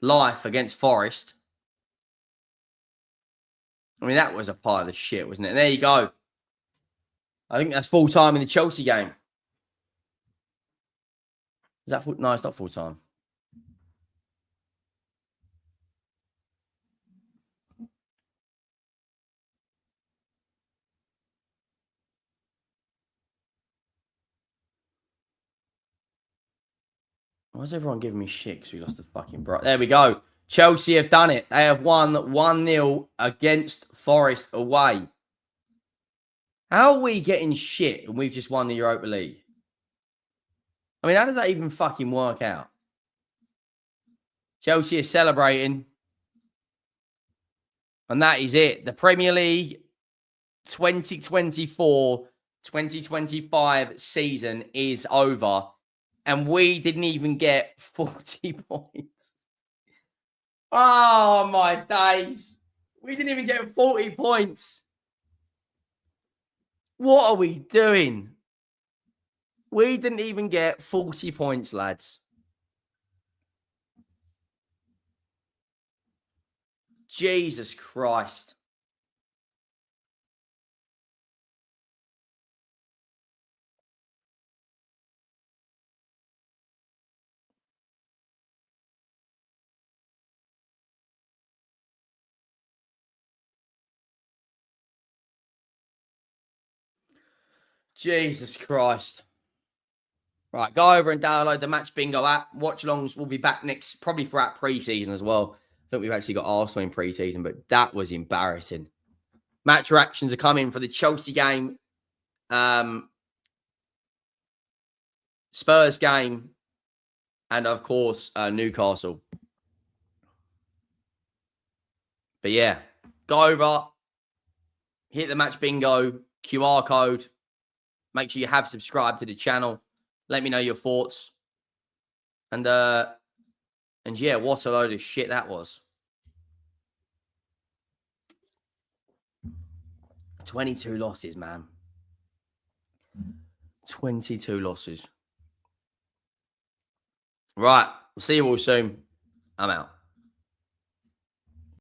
life against Forest. I mean, that was a pile of shit, wasn't it? And there you go. I think that's full time in the Chelsea game. Is that full? No, it's not full time. Why is everyone giving me shit because we lost the fucking Brighton? There we go. Chelsea have done it. They have won 1-0 against Forest away. How are we getting shit and we've just won the Europa League? I mean, how does that even fucking work out? Chelsea is celebrating. And that is it. The Premier League 2024-2025 season is over. And we didn't even get 40 points. Oh, my days. We didn't even get 40 points. What are we doing? We didn't even get 40 points, lads. Jesus Christ. Jesus Christ. Right, go over and download the Match Bingo app. Watch-alongs will be back next, probably throughout pre-season as well. I think we've actually got Arsenal in pre-season, but that was embarrassing. Match reactions are coming for the Chelsea game, Spurs game, and of course, Newcastle. But yeah, go over, hit the Match Bingo QR code. Make sure you have subscribed to the channel. Let me know your thoughts. And yeah, what a load of shit that was. 22 losses, man. 22 losses. Right. We'll see you all soon. I'm out.